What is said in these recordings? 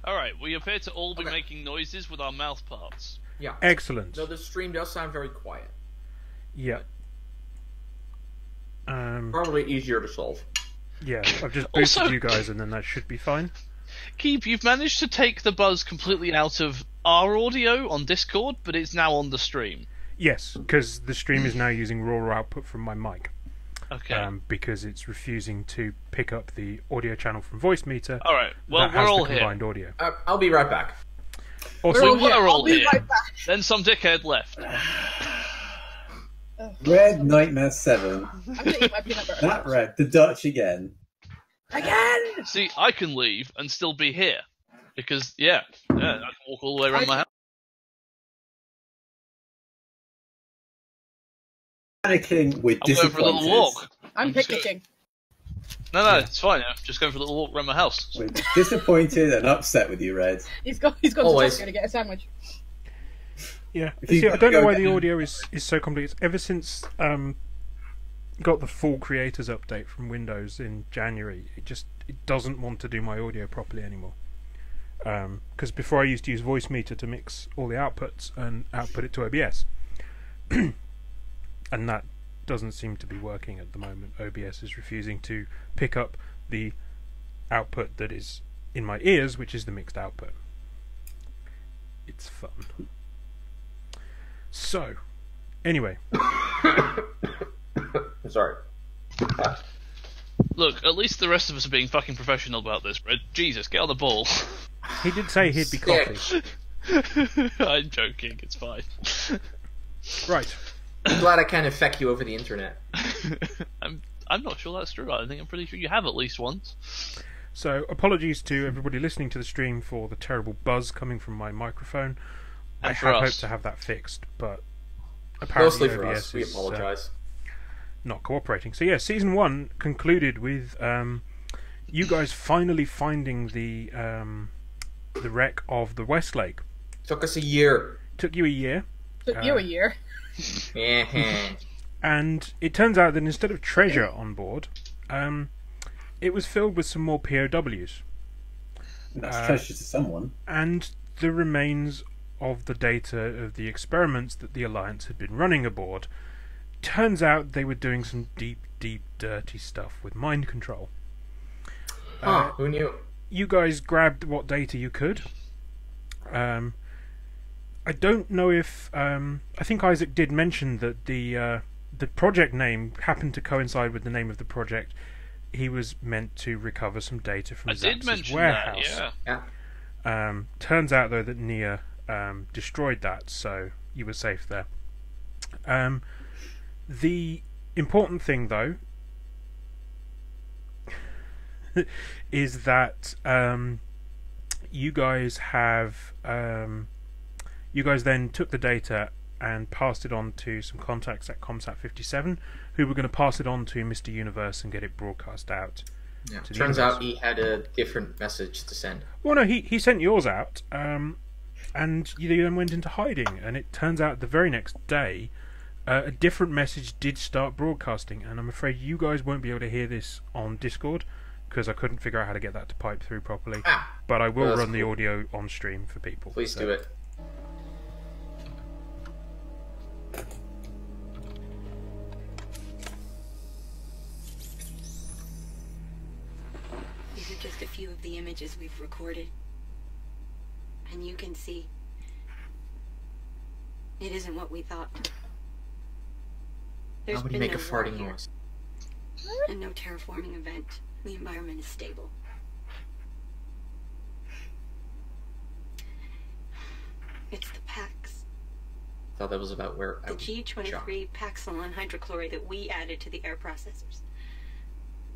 Alright, we appear to all be making noises with our mouth parts. Yeah. Excellent. Though the stream does sound very quiet. Yeah. Probably easier to solve. Yeah, I've just boosted Also- you guys and then that should be fine. Keep, you've managed to take the buzz completely out of our audio on Discord, but it's now on the stream. Yes, because the stream is now using raw output from my mic. Okay. Because it's refusing to pick up the audio channel from Voicemeter. Alright, well, that we're has all the here. combined audio. I'll be right back. Also, We were all I'll be here. right back. Then some dickhead left. Red Nightmare 7. I'm gonna eat my peanut butter. That red. The Dutch again. Again! See, I can leave and still be here. Because, yeah, I can walk all the way around my house. Panicking with I'm going for a little disappointed. walk. I'm just picnicking. No, it's fine. I'm just going for a little walk around my house. We're disappointed and upset with you, Red. He's gone to Always. Tesco to get a sandwich. yeah. If you See, I don't know go why the down- audio is so complex. Ever since got the full creators update from Windows in January, it doesn't want to do my audio properly anymore. Because before I used to use Voicemeter to mix all the outputs and output it to OBS. And that doesn't seem to be working at the moment. OBS is refusing to pick up the output that is in my ears, which is the mixed output. It's fun. So, anyway. Sorry. Look, at least the rest of us are being fucking professional about this, Brett. Jesus, get on the ball. He did say he'd be coffee. I'm joking, it's fine. Right. I'm glad I can't affect you over the internet. I'm not sure that's true. I think I'm pretty sure you have at least once. So, apologies to everybody listening to the stream for the terrible buzz coming from my microphone. I And for had us. hoped to have that fixed, but apparently Mostly for OBS us. We is apologize. not cooperating. So yeah, season 1 concluded with you guys finally finding the wreck of the Westlake. Took us a year. Took you a year. Took you a year. And it turns out that instead of treasure on board, it was filled with some more POWs. That's treasure to someone. And the remains of the data of the experiments that the Alliance had been running aboard. Turns out they were doing some deep, dirty stuff with mind control. Who knew? You guys grabbed what data you could. I don't know if... I think Isaac did mention that the project name happened to coincide with the name of the project. He was meant to recover some data from I did Zaps's mention warehouse. that, yeah. Yeah. Turns out, though, that Nia destroyed that, so you were safe there. The important thing, though, is that you guys have... you guys then took the data and passed it on to some contacts at ComSat 57, who were going to pass it on to Mr. Universe and get it broadcast out. Yeah. To the Turns universe. out he had a different message to send. Well, no, he sent yours out, and you then went into hiding. And it turns out the very next day, a different message did start broadcasting. And I'm afraid you guys won't be able to hear this on Discord because I couldn't figure out how to get that to pipe through properly. But I will That's run the cool. audio on stream for people. Please so. do it. These are just a few of the images we've recorded. And you can see it isn't what we thought. There's Nobody been make a no war farting here, noise. and no terraforming event. The environment is stable. It's the Pax. Thought that was about where I The was shocked. G23 Paxilon hydrochloride that we added to the air processors.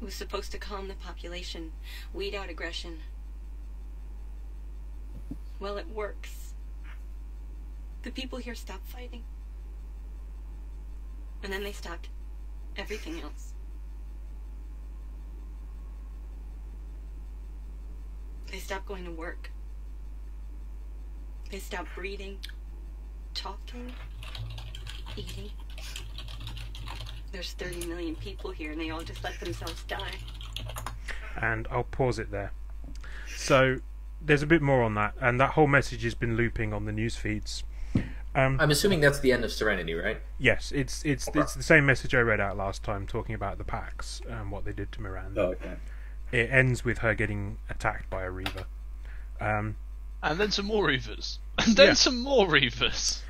It was supposed to calm the population, weed out aggression. Well, it works. The people here stopped fighting. And then they stopped everything else. They stopped going to work. They stopped breathing, talking, eating. There's 30 million people here and they all just let themselves die. And I'll pause it there. So, there's a bit more on that, and that whole message has been looping on the news feeds. I'm assuming that's the end of Serenity, right? Yes, it's the same message I read out last time, talking about the Pax and what they did to Miranda. Oh, okay. It ends with her getting attacked by a Reaver. And then some more Reavers. And then some more Reavers.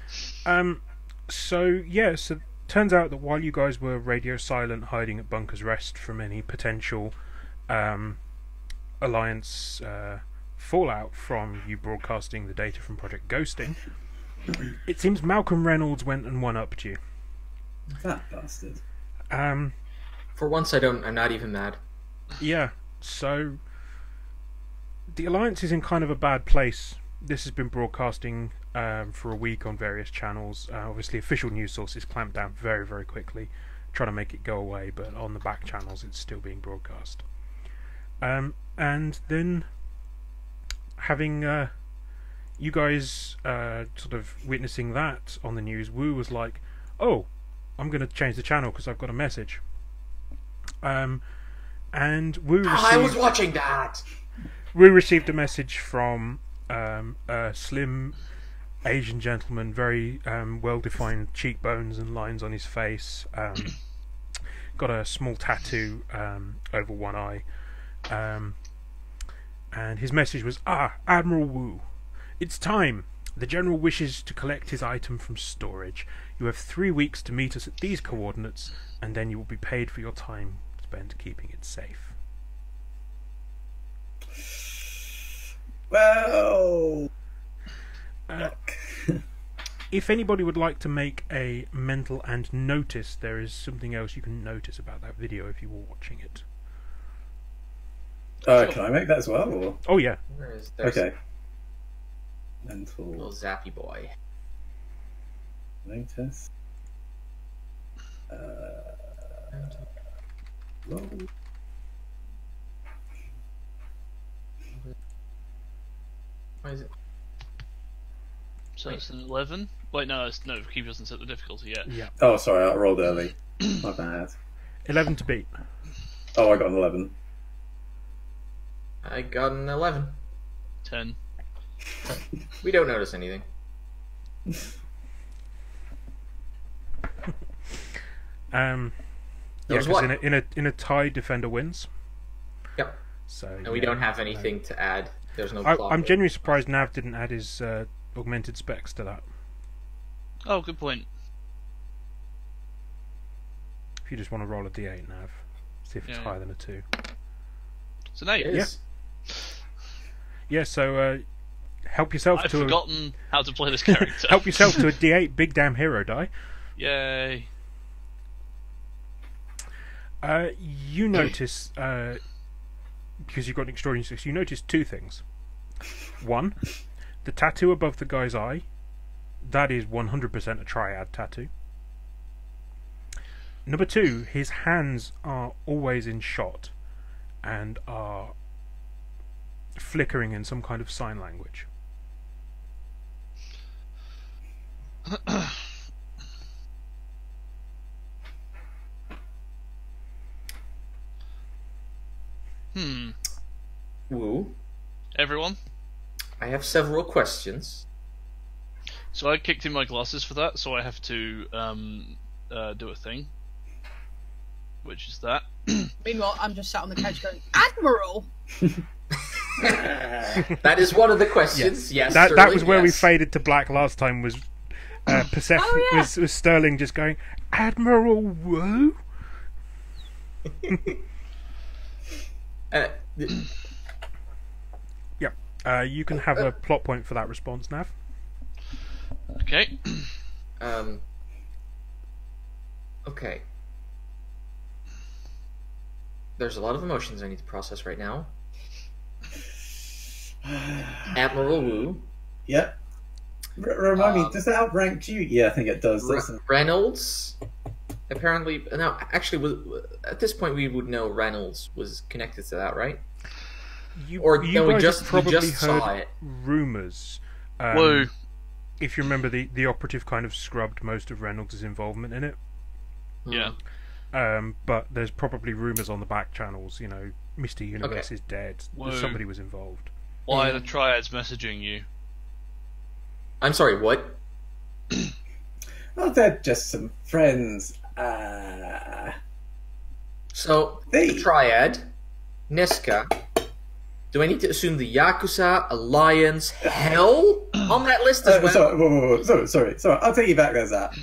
So turns out that while you guys were radio silent, hiding at Bunker's Rest from any potential Alliance fallout from you broadcasting the data from Project Ghosting, it seems Malcolm Reynolds went and one-upped you. That bastard. For once, I'm not even mad. Yeah, so the Alliance is in kind of a bad place. This has been broadcasting for a week on various channels. Obviously, official news sources clamped down very, very quickly, trying to make it go away, but on the back channels it's still being broadcast. And then having you guys sort of witnessing that on the news, Wu was like, "Oh, I'm going to change the channel because I've got a message." And Wu received, I was watching that! Wu received a message from a slim Asian gentleman, very well-defined cheekbones and lines on his face, got a small tattoo over one eye, and his message was, Admiral Wu, it's time. The General wishes to collect his item from storage. You have 3 weeks to meet us at these coordinates, and then you will be paid for your time spent keeping it safe. Well... If anybody would like to make a mental and notice, there is something else you can notice about that video if you were watching it. Can I make that as well? Or? Oh, yeah. Where is Okay. Little Mental zappy boy. notice. Roll. Why is it? So it's an 11? Wait, no, Keep doesn't set the difficulty yet. Yeah. Oh, sorry, I rolled early. My bad. 11 to beat. Oh, I got an 11. I got an 11. 10. We don't notice anything. Yeah, Notice 'cause what? in a tie, defender wins. Yep. So And we don't have anything to add. There's no plot. I'm genuinely surprised Nav didn't add his augmented specs to that. Oh, good point. If you just want to roll a d8, Nav, see if it's Yeah. higher than a 2. It's an 8. It is. Yeah, so help yourself I've to forgotten how to play this character. help yourself to a d8 big damn hero die. Yay. You notice, because you've got an extraordinary 6, you notice 2 things. One, the tattoo above the guy's eye, that is 100% a triad tattoo. Number 2, his hands are always in shot and are flickering in some kind of sign language. Woo. Everyone? I have several questions. So I kicked in my glasses for that, so I have to do a thing. Which is that. Meanwhile, I'm just sat on the couch going, Admiral! That is one of the questions. Yes, that Sterling, was where we yes. faded to black last time. Was Persephone Oh, yeah. was Sterling just going, Admiral Wu? You can have a plot point for that response, Nav. Okay. Okay. There's a lot of emotions I need to process right now. Admiral Wu. Yep. Remind me, does that outrank you? Yeah, I think it does. doesn't it? Reynolds. Apparently, now actually, at this point we would know Reynolds was connected to that, right? You No, we guys just have probably heard saw heard it. rumours. Whoa. If you remember, the operative kind of scrubbed most of Reynolds' involvement in it. Yeah. But there's probably rumours on the back channels, Mr. Universe Okay. is dead. Whoa. Somebody was involved. Why are the triads messaging you? I'm sorry, what? Oh, they're just some friends. So, They- the Triad, Niska. Do I need to assume the Yakuza, Alliance, Hell on that list as well? Sorry. I'll take you back there, Zap.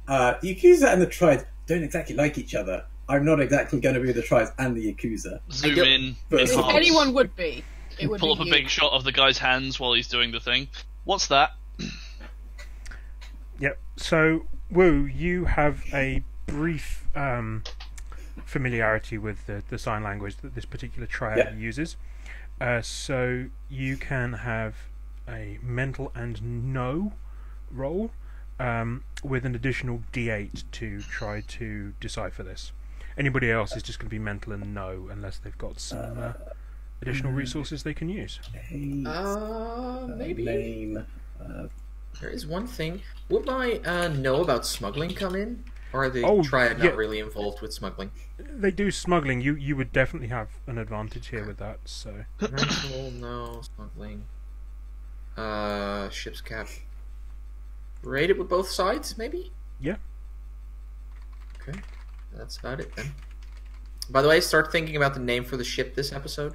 The Yakuza and the Triad don't exactly like each other. I'm not exactly going to be the Triad and the Yakuza. Zoom don't- in. If If enhance, anyone would be, it would pull be up a you. big shot of the guy's hands while he's doing the thing. What's that? Yep. So, Wu, you have a brief familiarity with the sign language that this particular triad Yeah. uses. So you can have a mental and no roll with an additional D8 to try to decipher this. Anybody else is just going to be mental and no unless they've got some additional resources they can use. Maybe. Name. There is one thing. Would my know about smuggling come in? Or are the Oh, Triad yeah. not really involved with smuggling? They do smuggling. You would definitely have an advantage here with that. So Rental, no. Smuggling. Ship's cap. Rated with both sides, maybe? yeah. Okay. That's about it then. By the way, start thinking about the name for the ship this episode.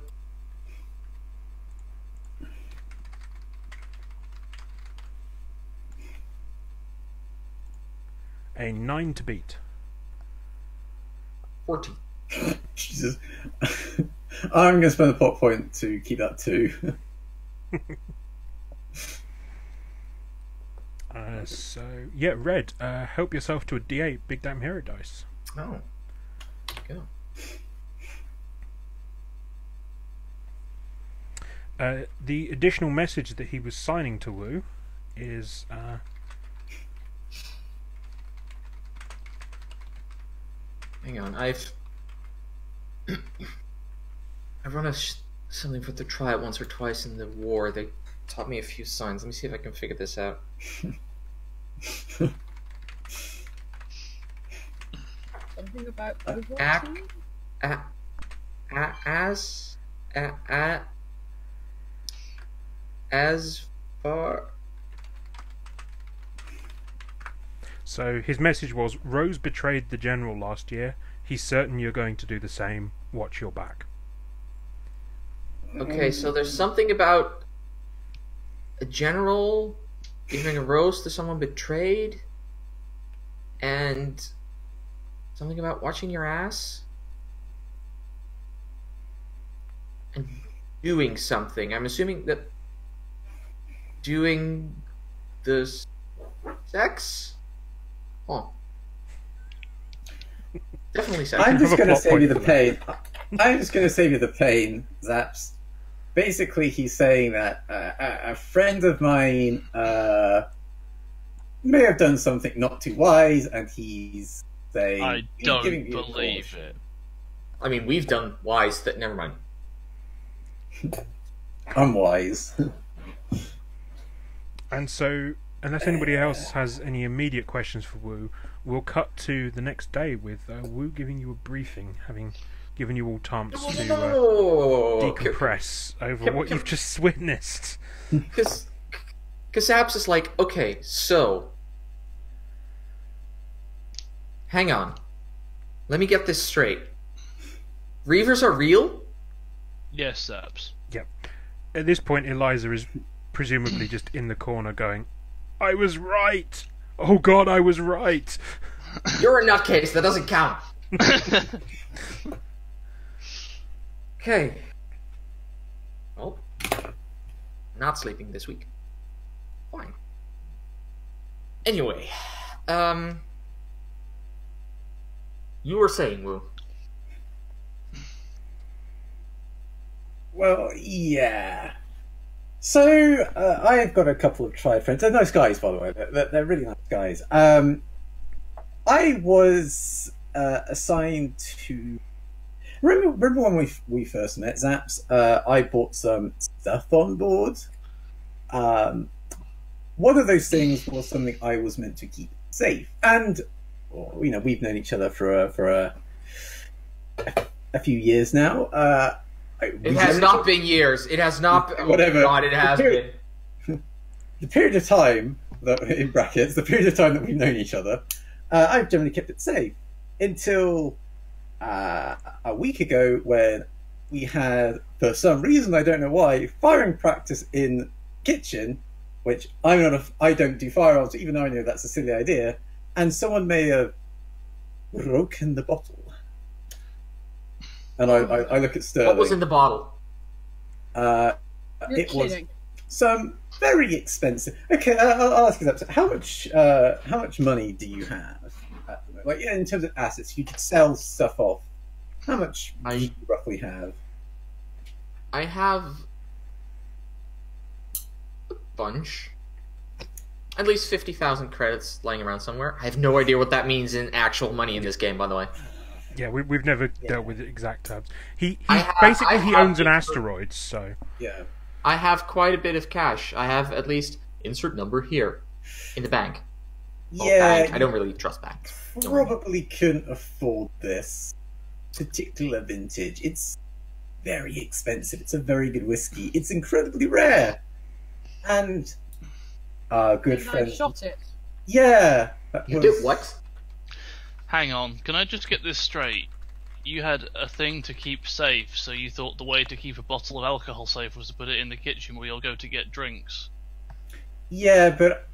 A 9 to beat. 14. Jesus. I'm going to spend a plot point to keep that 2. So yeah, Red. Help yourself to a D8 Big Damn Hero dice. Oh. Go. The additional message that he was signing to Wu is Hang on, I've run something for the Triad once or twice in the war. They taught me a few signs. Let me see if I can figure this out. Something about Ac- Overwatch? as far. so his message was Rose betrayed the general last year. He's certain you're going to do the same. Watch your back. Okay, so there's something about a general giving a rose to someone betrayed, and something about watching your ass, and doing something. I'm assuming that doing the sex? Oh. Definitely sex. I'm just Have a going to plot save point you the for that. pain. I'm just going to save you the pain, Zaps. Basically, he's saying that a friend of mine may have done something not too wise, and he's saying... I he's don't giving you a believe caution. it. I mean, we've done wise that. Never mind. Unwise. And so, unless anybody else has any immediate questions for Wu, we'll cut to the next day with Wu giving you a briefing, having given you all time to decompress over what you've just witnessed. Because Zaps is like, okay, so hang on, let me get this straight. Reavers are real? Yes, Zaps. Yep. At this point, Eliza is presumably just in the corner going, I was right! Oh god, I was right! You're a nutcase, that doesn't count. Okay. Well, not sleeping this week. Fine. Anyway, you were saying, Wu. Well, yeah. So, I've got a couple of tried friends. They're nice guys, by the way. They're really nice guys. I was assigned to... Remember when we first met, Zaps? I bought some stuff on board. One of those things was something I was meant to keep safe. And, well, you know, we've known each other for a few years now. I It has not been years. It has not been... Whatever. Oh, God, it has been. The period of time, that, in brackets, the period of time that we've known each other, I've generally kept it safe. Until a week ago when we had, for some reason, I don't know why, firing practice in kitchen, which I don't do firearms, even though I know that's a silly idea, and someone may have broken the bottle. And I look at Sterling. What was in the bottle? You're It was kidding. some very expensive. Okay, I'll ask you that. How much money do you have at the moment? Like, in terms of assets, you could sell stuff off. How much do you roughly have? I have a bunch. At least 50,000 credits lying around somewhere. I have no idea what that means in actual money in this game, by the way. Yeah, we've never dealt with exact terms. He I owns an have- asteroid, so Yeah. I have quite a bit of cash. I have at least insert number here in the bank. Well, Yeah, bank. I don't really trust banks. you probably couldn't afford this particular vintage. It's very expensive. It's a very good whiskey. It's incredibly rare. And our good And I friend... shot it. Yeah. that You was- did what? Hang on, can I just get this straight? You had a thing to keep safe, so you thought the way to keep a bottle of alcohol safe was to put it in the kitchen where you'll go to get drinks. Yeah, but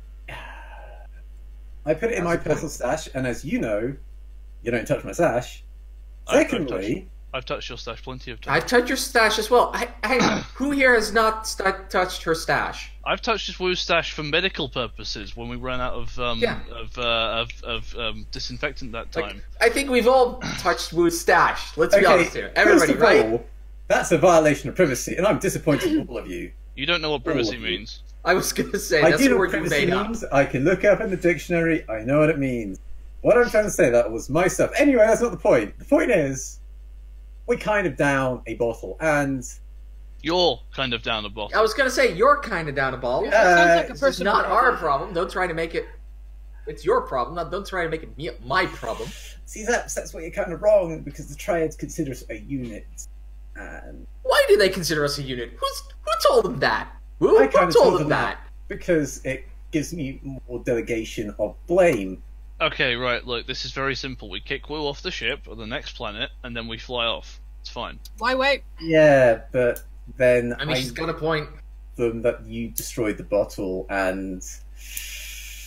I put it in my That's the personal stash, and as you know, you don't touch my stash. I've Secondly, I've touched your stash plenty of times. I've touched your stash as well. Who here has not touched her stash? I've touched his Woo stash for medical purposes when we ran out of Yeah. disinfectant that Like, time. I think we've all touched Woo's stash. Let's be okay, honest here. Everybody, first of right? all, that's a violation of privacy, and I'm disappointed in all of you. You don't know what privacy you. means. I was going to say, I that's do the know word what you privacy made up. means. I can look up in the dictionary. I know what it means. What I'm trying to say, that was my stuff. Anyway, that's not the point. The point is, we kind of down a bottle, and You're kind of down a bottle. I was going to say, you're kind of down a ball. That sounds like a This is person. not our problem. Don't try to make it... It's your problem. Don't try to make it my problem. see, that's where you're kind of wrong, because the Triads consider us a unit. And Why do they consider us a unit? Who told them that? Who I kind of told them that? because it gives me more delegation of blame. Okay, right, look, this is very simple. We kick Woo off the ship or the next planet, and then we fly off. It's fine. Why wait? Yeah, but then I mean, she's got a point. them that you destroyed the bottle, and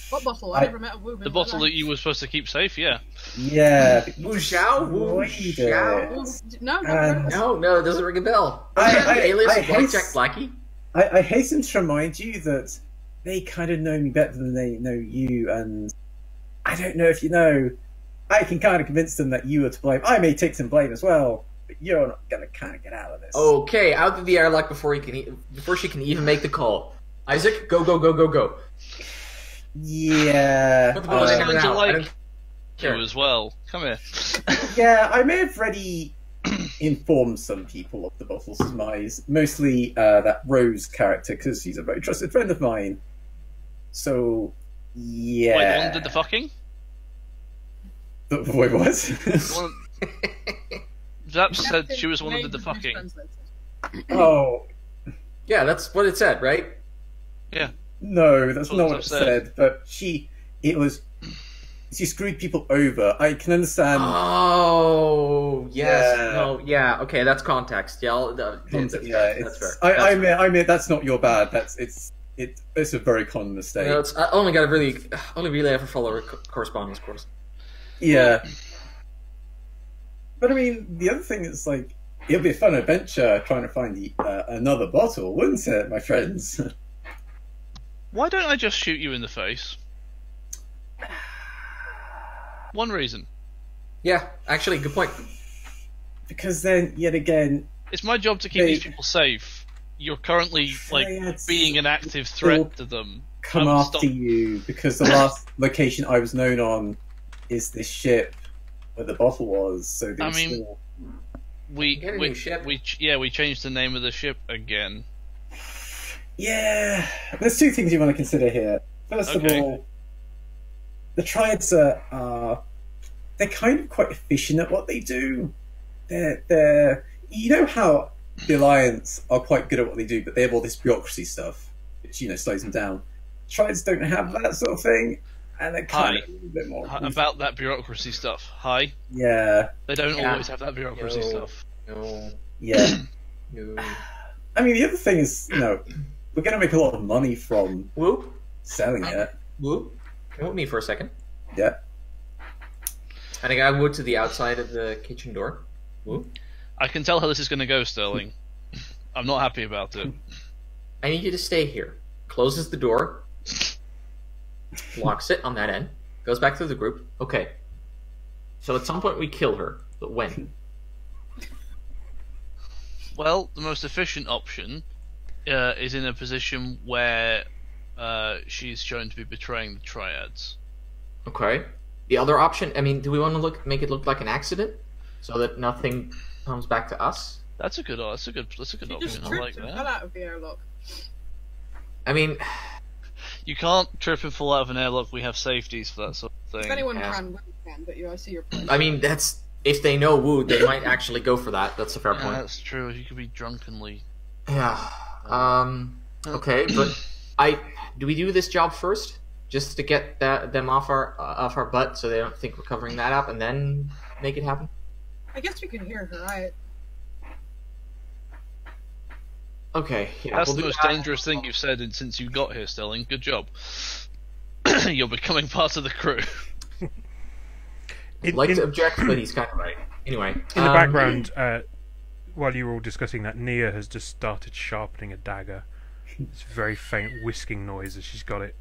What bottle? I- I never met a Woo. The bottle that you were supposed to keep safe, yeah. yeah, Wu Xiao? Wu destroyed Xiao? it. No, And- No, it doesn't ring a bell. I- Alias I of hate- Blackjack Blackie? I hasten to remind you that they kind of know me better than they know you, and I don't know if you know, I can kind of convince them that you are to blame. I may take some blame as well, but you're not going to kind of get out of this. Okay, out of the airlock before she can even make the call. Isaac, go, go, go, go, go. Yeah. Put the I was ball in going her to now. I like don't care. you as well. Come here. Yeah, I may have already informed some people of the bottle's demise, mostly that Rose character, because she's a very trusted friend of mine. So, yeah. Wait, the one that did the fucking? Wait, what? The one... Zap said she was the one that did the fucking. Oh, Yeah, that's what it said, right? Yeah. no, that's What not was what it upset? said. But she screwed people over. I can understand. Oh, yes. Yeah. No, yeah, okay, that's context. Yeah, that's Yeah, fair. That's fair. I That's fair. mean, that's not your bad. It's a very common mistake. You know, I only really ever follow a correspondence course. Yeah. But I mean, the other thing is, like, it'll be a fun adventure trying to find another bottle, wouldn't it, my friends? Why don't I just shoot you in the face? One reason. Yeah, actually, good point. Because then, yet again, It's my job to keep They- these people safe. You're currently, like, Triads being an active still threat to them. come I will after stop- you, because the last location I was known on is this ship where the bottle was. So they I were mean- still... We Get a new ship. we changed the name of the ship again. Yeah, there's two things you want to consider here. First Okay. of all, the Triads are they're kind of quite efficient at what they do. They're you know how the Alliance are quite good at what they do, but they have all this bureaucracy stuff, which slows them down. Triads don't have that sort of thing, and they're kind of a little bit more About that bureaucracy stuff. Hi. Yeah. They don't always have that bureaucracy stuff. No. Yeah. No. I mean, the other thing is, we're going to make a lot of money from Whoop. selling it. Whoop. Come with me for a second. Yeah. And I gotta go to the outside of the kitchen door. Whoop. I can tell how this is going to go, Sterling. I'm not happy about it. I need you to stay here. Closes the door. Locks it on that end. Goes back to the group. Okay. So at some point we kill her. But when? Well, the most efficient option is in a position where she's shown to be betraying the Triads. Okay. The other option, I mean, do we want to make it look like an accident? So that nothing comes back to us? That's a good You option. just I tripped like and that. fell out of the airlock. I mean, You can't trip and fall out of an airlock. We have safeties for that sort of If thing. anyone Yeah. can, we can, but I see your point. I mean, that's... If they know Woo, they might actually go for that. That's a fair Yeah, point. that's true. You could be drunkenly. Yeah. Okay, but do we do this job first, just to get them off our butt, so they don't think we're covering that up, and then make it happen? I guess we can hear her, right? Okay. Yeah, That's we'll the do most that. dangerous thing you've said since you got here, Sterling. Good job. You're becoming part of the crew. I'd like to object, but he's kind of right. Anyway, In the background, while you were all discussing that, Nia has just started sharpening a dagger. It's a very faint whisking noise as she's got it.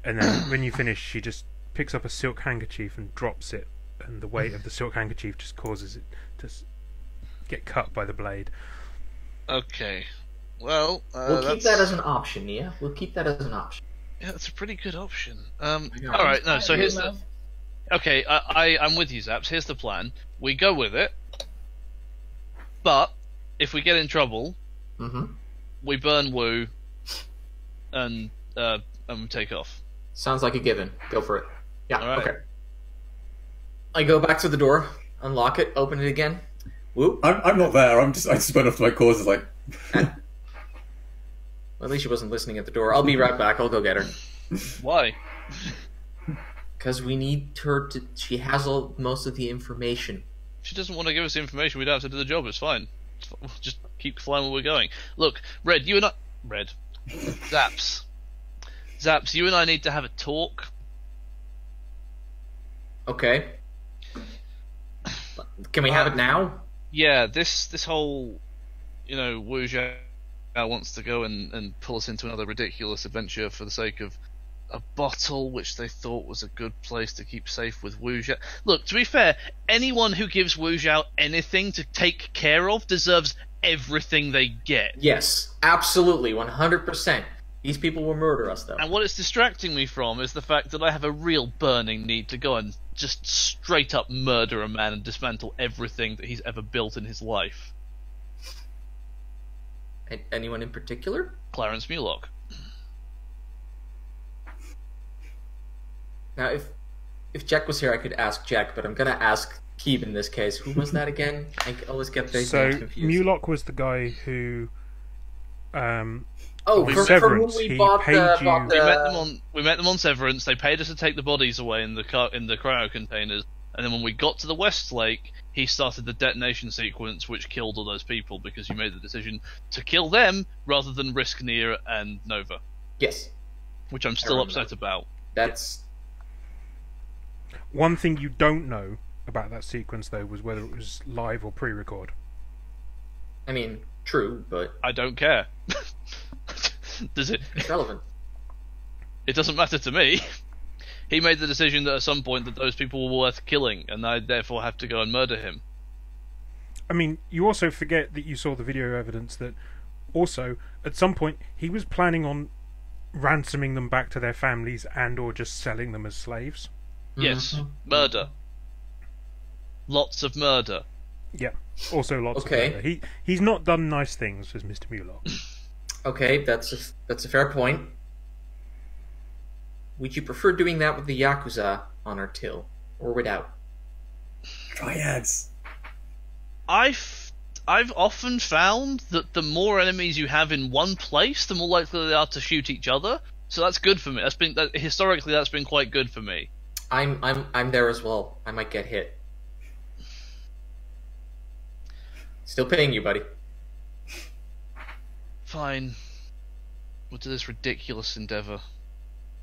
And then when you finish, she just picks up a silk handkerchief and drops it, and the weight of the silk handkerchief just causes it to get cut by the blade. Okay. Well, we'll keep that as an option, Nia. We'll keep that as an option. Yeah, that's a pretty good option. Yeah. All right. No. So here's the. Love. Okay, I'm with you, Zaps. Here's the plan. We go with it, but if we get in trouble, Mm-hmm. we burn Woo, and we take off. Sounds like a given. Go for it. Yeah. All right. Okay. I go back to the door, unlock it, open it again. Whoop. I'm not there. I just went off to my causes like. Well, at least she wasn't listening at the door. I'll be right back. I'll go get her. Why? Because we need her to... She has most of the information. If she doesn't want to give us the information, we don't have to do the job. It's fine. We'll just keep flying where we're going. Look, Red, you and I... Red. Zaps. Zaps, you and I need to have a talk. Okay. Can we have it now? Yeah, this whole... Wu Zhao wants to go and pull us into another ridiculous adventure for the sake of a bottle which they thought was a good place to keep safe with Wu Zhao. Look, to be fair, anyone who gives Wu Zhao anything to take care of deserves everything they get. Yes, absolutely, 100%. These people will murder us, though. And what it's distracting me from is the fact that I have a real burning need to go and just straight up murder a man and dismantle everything that he's ever built in his life. Anyone in particular? Clarence Mulock. Now, if Jack was here, I could ask Jack, but I'm gonna ask Keeb in this case. Who was that again? I always get these So names confused. Mulock was the guy who. Oh, with for whom Severance, we he bought paid the... you- bought We met them on Severance. They paid us to take the bodies away in the cryo containers, and then when we got to the West Lake, he started the detonation sequence, which killed all those people because you made the decision to kill them rather than risk Nia and Nova, Yes, which I'm still remember. upset about. that's... One thing you don't know about that sequence, though, was whether it was live or pre-record. I mean, true, but I don't care. Does it? it's relevant. It doesn't matter to me. He made the decision that at some point that those people were worth killing, and I therefore have to go and murder him. I mean, you also forget that you saw the video evidence that also, at some point, he was planning on ransoming them back to their families and or just selling them as slaves. Yes, Mhm. murder. Lots of murder. Yeah, also lots Okay. of murder. He's not done nice things as Mr. Mulock. Okay, that's a fair point. Would you prefer doing that with the Yakuza on our till, or without? Triads. I I've often found that the more enemies you have in one place, the more likely they are to shoot each other. So that's good for me. Historically that's been quite good for me. I'm there as well. I might get hit. Still paying you, buddy. Fine. We'll do this ridiculous endeavor,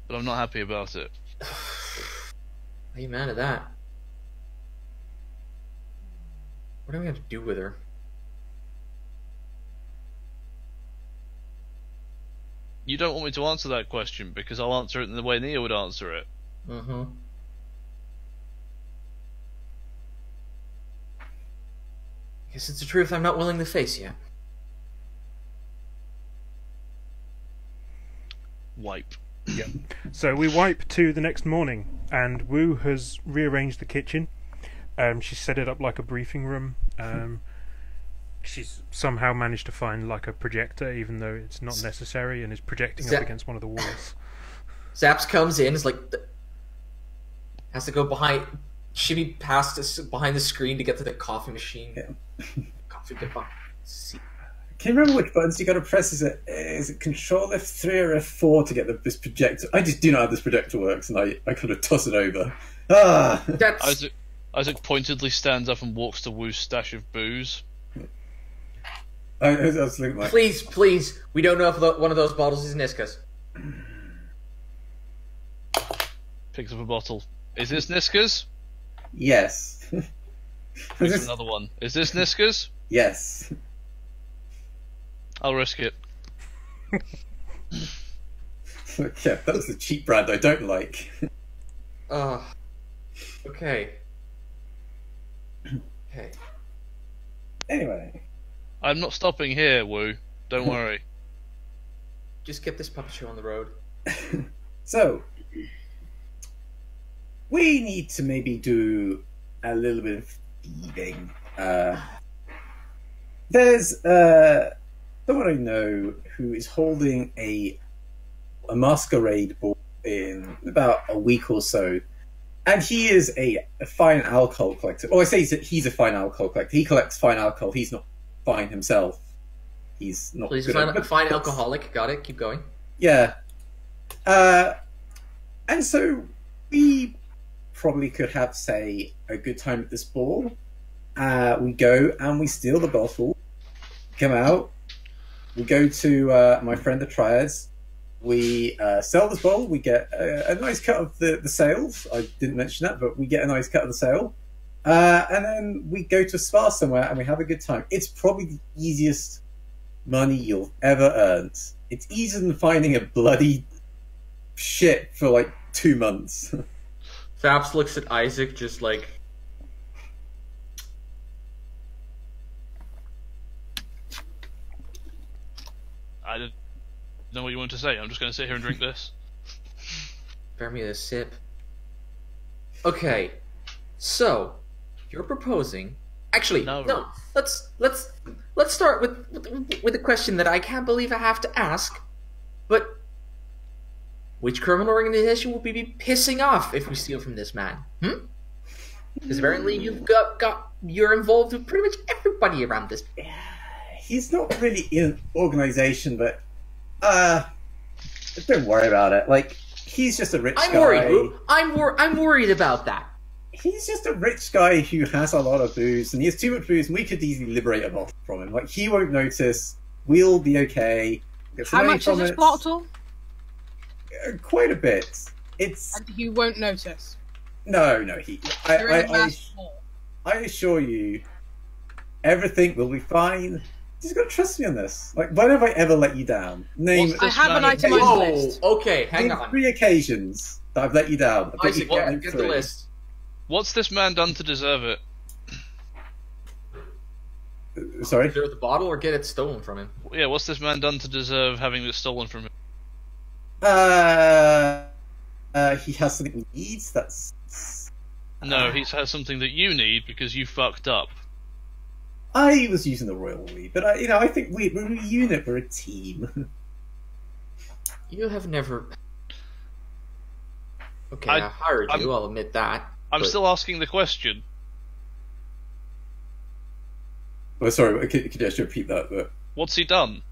but I'm not happy about it. Why are you mad at that? What do we have to do with her? You don't want me to answer that question because I'll answer it in the way Nia would answer it. Mm-hmm. Guess it's the truth I'm not willing to face yet. Wipe. Yep. So we wipe to the next morning, and Wu has rearranged the kitchen. She's set it up like a briefing room. She's somehow managed to find like a projector, even though it's not necessary, and is projecting up against one of the walls. Zaps comes in, is like has to go shimmy past us behind the screen to get to the coffee machine. Yeah. Coffee goodbye. See. Can you remember which buttons you got to press? Is it Control F3 or F4 to get this projector? I just do not know how this projector works, and I kind of toss it over. Ah! Isaac pointedly stands up and walks to Wu's stash of booze. I was looking like... Please, we don't know if one of those bottles is Niska's. Picks up a bottle. Is this Niska's? Yes. Picks another one. Is this Niska's? Yes. I'll risk it. Yeah, that's the cheap brand I don't like. Okay. Okay. Anyway. I'm not stopping here, Wu. Don't worry. Just get this puppet show on the road. So, we need to maybe do a little bit of thieving. There's someone I know who is holding a masquerade ball in about a week or so, and he is a fine alcohol collector. Oh, I say he's a fine alcohol collector. He collects fine alcohol. He's not fine himself. He's not. He's good a fine alcoholic. Got it. Keep going. Yeah. And so we probably could have, say, a good time at this ball. We go and we steal the bottle, come out, we go to my friend the Triads, we sell this bottle, we get a nice cut of the sales. I didn't mention that, but we get a nice cut of the sale. And then we go to a spa somewhere and we have a good time. It's probably the easiest money you'll ever earn. It's easier than finding a bloody shit for like 2 months. Faps looks at Isaac just like... I didn't know what you wanted to say. I'm just going to sit here and drink this. Bear me a sip. Okay, so you're proposing. Actually, no. Let's start with a question that I can't believe I have to ask. But which criminal organization will be pissing off if we steal from this man? Because apparently you're involved with pretty much everybody around this. He's not really in an organization, but don't worry about it. Like, he's just a rich guy. Worried. I'm worried about that. He's just a rich guy who has a lot of booze, and he has too much booze, and we could easily liberate a bottle from him. Like, he won't notice. We'll be okay. How much is this bottle? Quite a bit. It's. And he won't notice. No. I I assure you, everything will be fine. You just gotta trust me on this. Like, when have I ever let you down? I have an itemized list. Okay, hang on. 3 occasions that I've let you down. Isaac, get the list. What's this man done to deserve it? Sorry? Either the bottle or get it stolen from him. Yeah, what's this man done to deserve having this stolen from him? He has something he needs. That's. No, he has something that you need because you fucked up. I was using the royal we, but I think we're a unit. We're a team. You have never. Okay, I hired you. I'll admit that. I'm still asking the question. Oh, sorry, could you just repeat that? But... What's he done?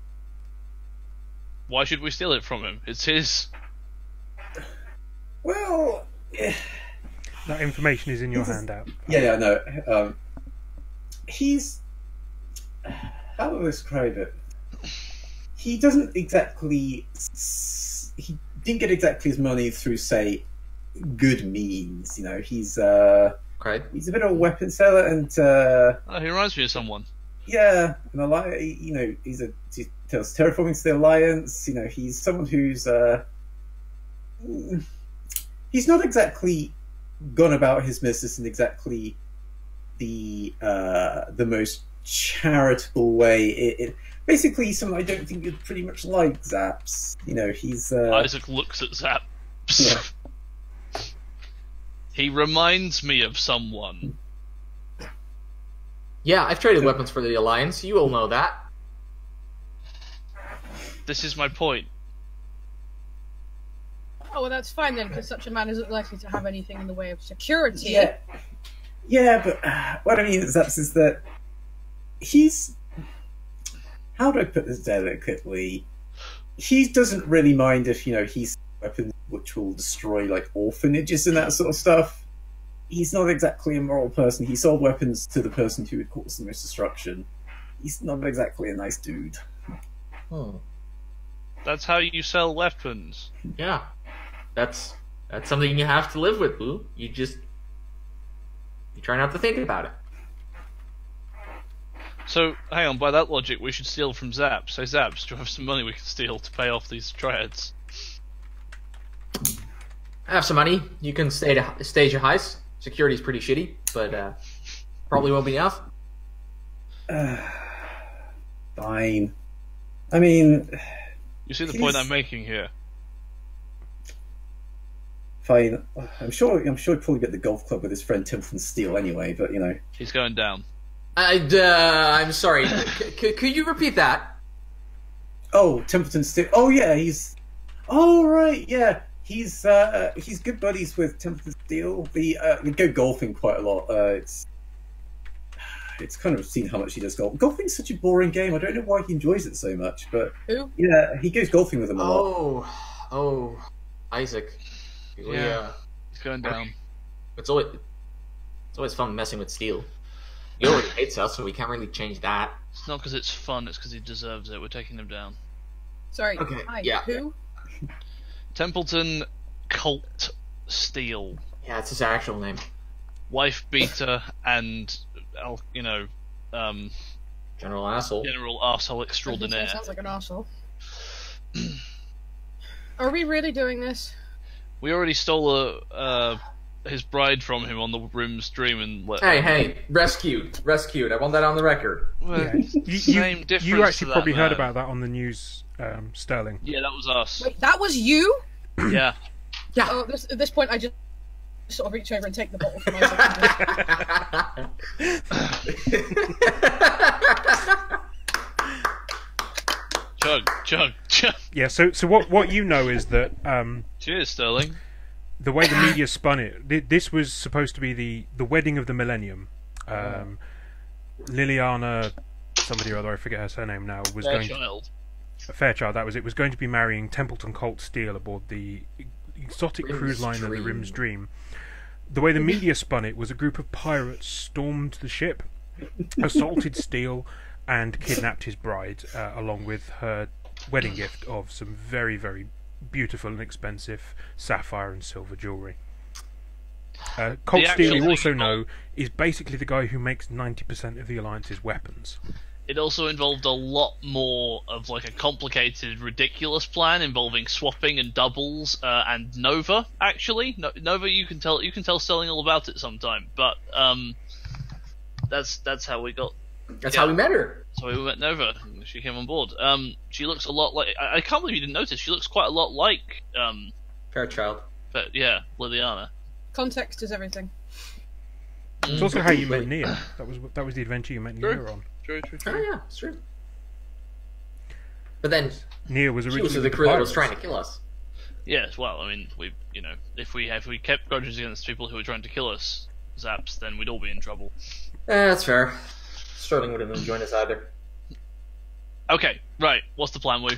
Why should we steal it from him? It's his. Well, that information is in your handout. Yeah, no. He's... How do I describe it? He doesn't exactly... He didn't get exactly his money through, say, good means. You know, he's he's a bit of a weapon seller, and he reminds me of someone. Yeah, and you know, he tells terraforming to the Alliance. You know, he's someone who's he's not exactly gone about his business in exactly the most charitable way. Basically, he's someone I don't think you'd pretty much like, Zaps. You know, he's... Isaac looks at Zaps. Yeah. He reminds me of someone. Yeah, I've traded weapons for the Alliance. You all know that. This is my point. Oh, well, that's fine then, because such a man isn't likely to have anything in the way of security. Yeah, but what I mean, Zaps, is that he's... How do I put this delicately? He doesn't really mind if, you know, he's weapons which will destroy, like, orphanages and that sort of stuff. He's not exactly a moral person. He sold weapons to the person who would cause the most destruction. He's not exactly a nice dude. Hmm. That's how you sell weapons. Yeah. That's something you have to live with, Boo. You try not to think about it. So, hang on, by that logic, we should steal from Zaps. So, Zaps, do you have some money we can steal to pay off these triads? I have some money. You can stage a heist. Security's pretty shitty, but probably won't be enough. Fine. I mean... You see the point I'm making here? Fine. I'm sure he'd probably be at the golf club with his friend Templeton Steele anyway, but, you know... He's going down. I'm sorry. Could you repeat that? Oh, Templeton Steele. Oh, yeah, he's... Oh, right, yeah. He's good buddies with Templeton Steele. They go golfing quite a lot. It's kind of seen how much he does golf. Golfing's such a boring game. I don't know why he enjoys it so much, but... Who? Yeah, he goes golfing with them a lot. Oh, Isaac. Yeah. He's going down. It's always fun messing with Steele. He already hates us, so we can't really change that. It's not because it's fun, it's because he deserves it. We're taking him down. Sorry, okay, hi, yeah. who? Templeton Colt Steele. Yeah, it's his actual name. Wife beater and, General asshole. General arsehole extraordinaire. Sounds like an arsehole. Are we really doing this? We already stole his bride from him on the Rim's Dream and Hey, rescued. I want that on the record. Well, yeah. You actually probably heard about that on the news, Sterling. Yeah, that was us. Wait, that was you? Yeah. Yeah. Oh, at this point, I just sort of reach over and take the bottle from Isaac. Chug. Yeah, so what you know is that... Cheers, Sterling. The way the media spun it, this was supposed to be the wedding of the millennium. Liliana, somebody or other, I forget her surname now, was Fairchild, that was it, was going to be marrying Templeton Colt Steele aboard the exotic cruise liner the Rim's Dream. The way the media spun it was a group of pirates stormed the ship, assaulted Steele, and kidnapped his bride, along with her wedding gift of some very, very beautiful and expensive sapphire and silver jewellery. Colt Steele, you also know, is basically the guy who makes 90% of the Alliance's weapons. It also involved a lot more of like a complicated, ridiculous plan involving swapping and doubles, and Nova. Actually, Nova, you can tell Sterling all about it sometime. But that's how we got. That's how we met her. So we met Nova. She came on board. She looks a lot like. I can't believe you didn't notice. She looks quite a lot like. Fairchild. But yeah, Liliana. Context is everything. It's also how you met Nia. That was the adventure you met Nia on. True. Oh yeah, it's true. But then Nia was originally the crew that was trying to kill us. Yes, well, I mean, if we kept grudges against people who were trying to kill us, Zaps, then we'd all be in trouble. That's fair. Sterling wouldn't join us either. Okay, right. What's the plan, Wu?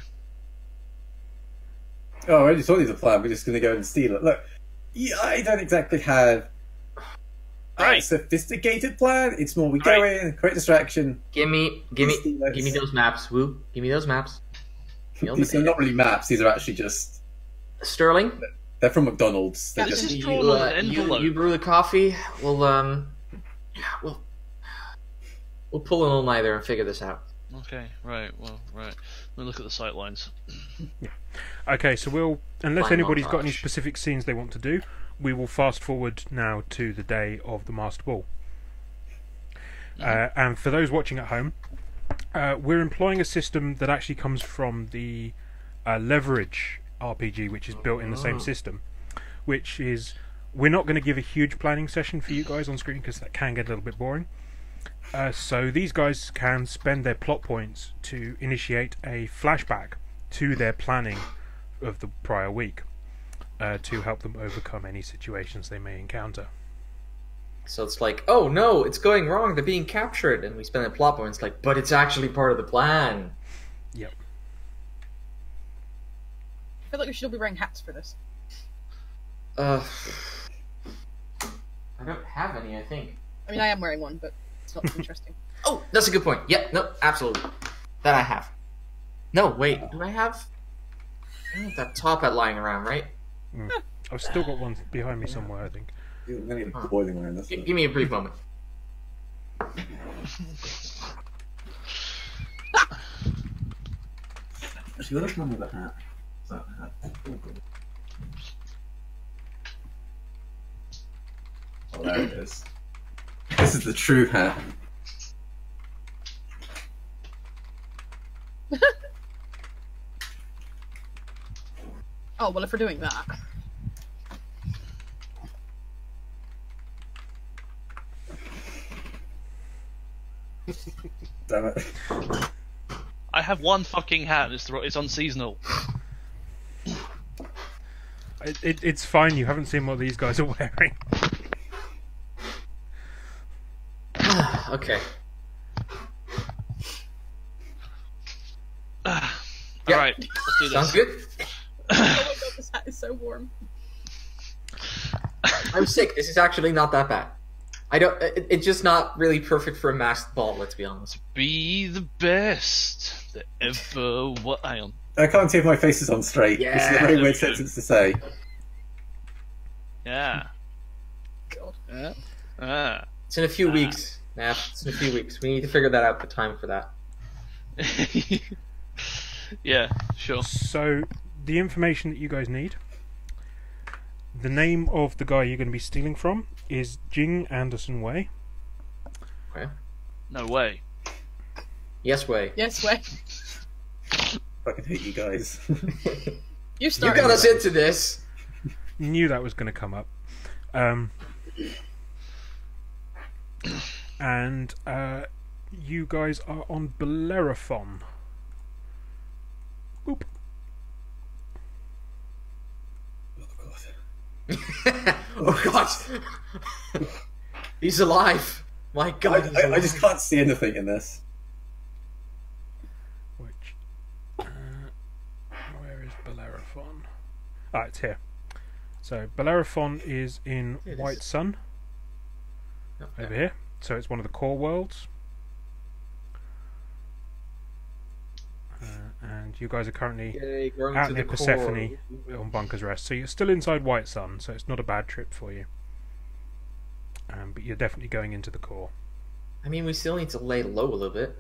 Oh, I already told you the plan. We're just going to go and steal it. Look, I don't exactly have a sophisticated plan. It's more we go in, create distraction. Give me those maps, Wu. Give me those maps. These are not really maps. These are actually just Sterling. They're from McDonald's. They're This just is drawn on an envelope. You brew the coffee. We'll pull an all-nighter and figure this out. Okay, right. Well, right. We'll look at the sight lines. Yeah. Okay, so we'll, unless Fine anybody's got any montage. specific scenes they want to do, we will fast forward now to the day of the Master Ball. And for those watching at home, we're employing a system that actually comes from the Leverage RPG, which is built in the same system. Which is, we're not going to give a huge planning session for you guys on screen because that can get a little bit boring. So these guys can spend their plot points to initiate a flashback to their planning of the prior week to help them overcome any situations they may encounter. So it's like, oh no, it's going wrong, they're being captured, and we spend a plot point, it's like, but it's actually part of the plan. Yep. I feel like we should all be wearing hats for this. I don't have any, I think. I mean, I am wearing one, but it's not too interesting. Oh, that's a good point. Yep, no, absolutely. That I have. No, wait, do I have that top hat lying around, right? I've still got one behind me somewhere, I think. You're going to get boiling around this. Give me a brief moment. Actually, what's wrong with the hat? Is that the hat? Oh, there it is. This is the true hat. Oh, well, if we're doing that. Damn it. I have one fucking hat. It's unseasonal. It's fine. You haven't seen what these guys are wearing. Okay. All right, let's do this. Sounds good. Oh my god, this hat is so warm. I'm sick. This is actually not that bad. It's just not really perfect for a masked ball, let's be honest. Be the best that ever. What? Hang on. I can't see if my face is on straight. Yeah. This is a very weird sentence to say. Yeah. God. Yeah. It's in a few weeks, Nap. It's in a few weeks. We need to figure that out, the time for that. Yeah, sure. So, the information that you guys need. The name of the guy you're going to be stealing from is Jing Anderson Wei. Okay. No way. Yes, way. Yes, way. Fucking hate you guys. You You started. got us into this. Knew that was going to come up. And you guys are on Bellerophon. Boop. Oh god. He's alive. My god. he's I alive. just can't see anything in this. Which, where is Bellerophon? Ah, it's here. So Bellerophon is in It is. White Sun Okay. over here. So it's one of the core worlds. And you guys are currently Yay, growing out to near the Persephone core. on Bunker's Rest. So you're still inside White Sun, so it's not a bad trip for you. But you're definitely going into the core. I mean, we still need to lay low a little bit.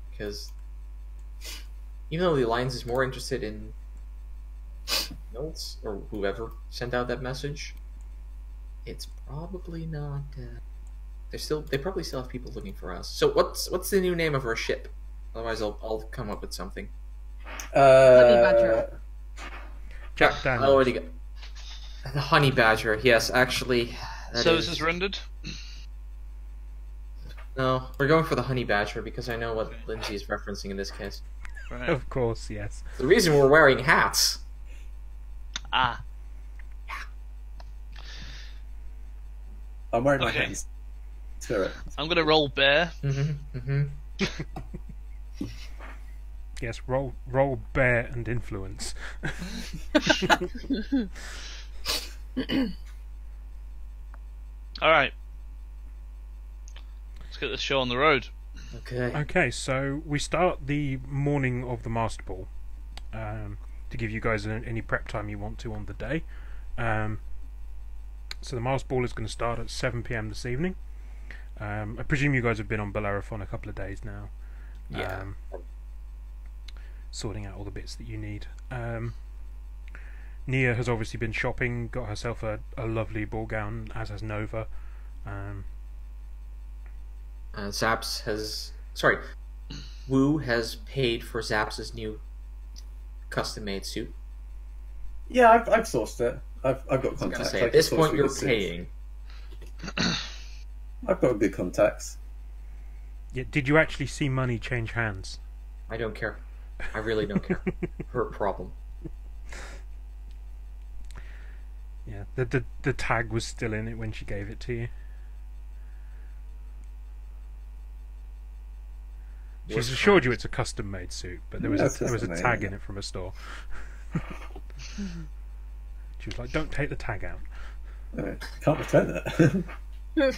Because even though the Alliance is more interested in Notes, or whoever sent out that message, it's probably not... they probably still have people looking for us. So what's the new name of our ship? Otherwise I'll come up with something. Honey Badger. Jack I Daniels. already got... The Honey Badger, yes, actually... that So this is rendered. No, we're going for the Honey Badger because I know what Lindsay is referencing in this case. Right. Of course, yes. The reason we're wearing hats. I'm wearing my Okay. hands. Spirit. I'm going to roll bear. Yes, roll bear and influence. Alright. Let's get this show on the road. Okay, so we start the morning of the Master Ball, to give you guys any prep time you want to on the day. So the Master Ball is going to start at 7 PM this evening. I presume you guys have been on Bellerophon a couple of days now. Yeah. Sorting out all the bits that you need. Nia has obviously been shopping, got herself a lovely ball gown, as has Nova. Zaps has... Sorry. Wu has paid for Zaps' new custom-made suit. Yeah, I've sourced it. I've got contacts. At this point, you're paying. I've got good contacts. Yeah, did you actually see money change hands? I don't care. I really don't care. Her problem. Yeah, the tag was still in it when she gave it to you. She's assured you it's a custom-made suit, but there was a tag in it from a store. She was like, "Don't take the tag out." Can't return it.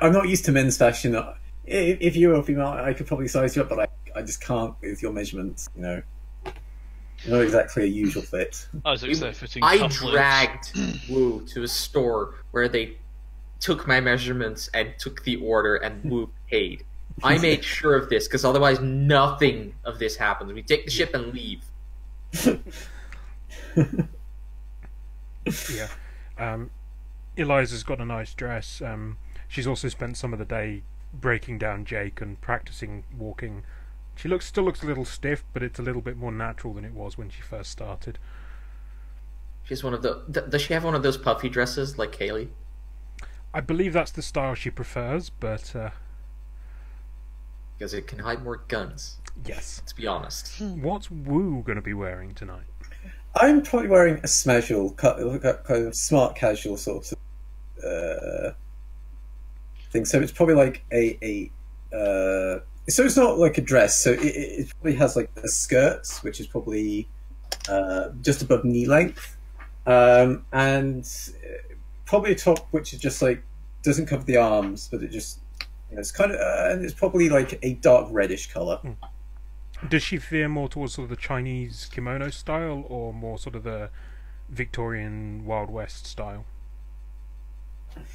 I'm not used to men's fashion. If you're a female, I could probably size you up, but I just can't with your measurements. Not exactly a usual fit. I was fitting. I dragged Wu to a store where they took my measurements and took the order, and Wu paid. I made sure of this because otherwise nothing of this happens. We take the ship and leave. Yeah. Eliza's got a nice dress. She's also spent some of the day breaking down Jake and practicing walking. She still looks a little stiff, but it's a little bit more natural than it was when she first started. She's one of does she have one of those puffy dresses like Kaylee? I believe that's the style she prefers, but because it can hide more guns. Yes. Let's be honest. What's Wu going to be wearing tonight? I'm probably wearing a smasual, kind of smart casual sort of thing. So it's probably like so it's not like a dress. So it probably has like a skirt, which is probably just above knee length, and probably a top which is just like doesn't cover the arms, but it just it's kind of and it's probably like a dark reddish color. Does she veer more towards sort of the Chinese kimono style, or more sort of the Victorian Wild West style?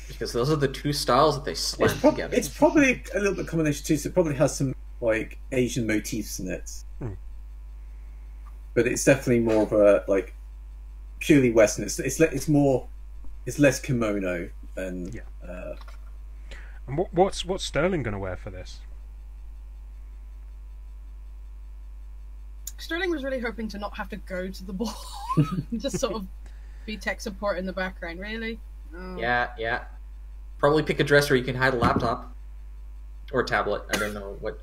Because those are the two styles that they slam together. It's probably a little bit combination too. So it probably has some like Asian motifs in it, but it's definitely more of a like purely Western. It's less kimono than. Yeah. And what's Sterling going to wear for this? Sterling was really hoping to not have to go to the ball, just sort of be tech support in the background. Really? Oh. Yeah. Probably pick a dress where you can hide a laptop or a tablet. I don't know what.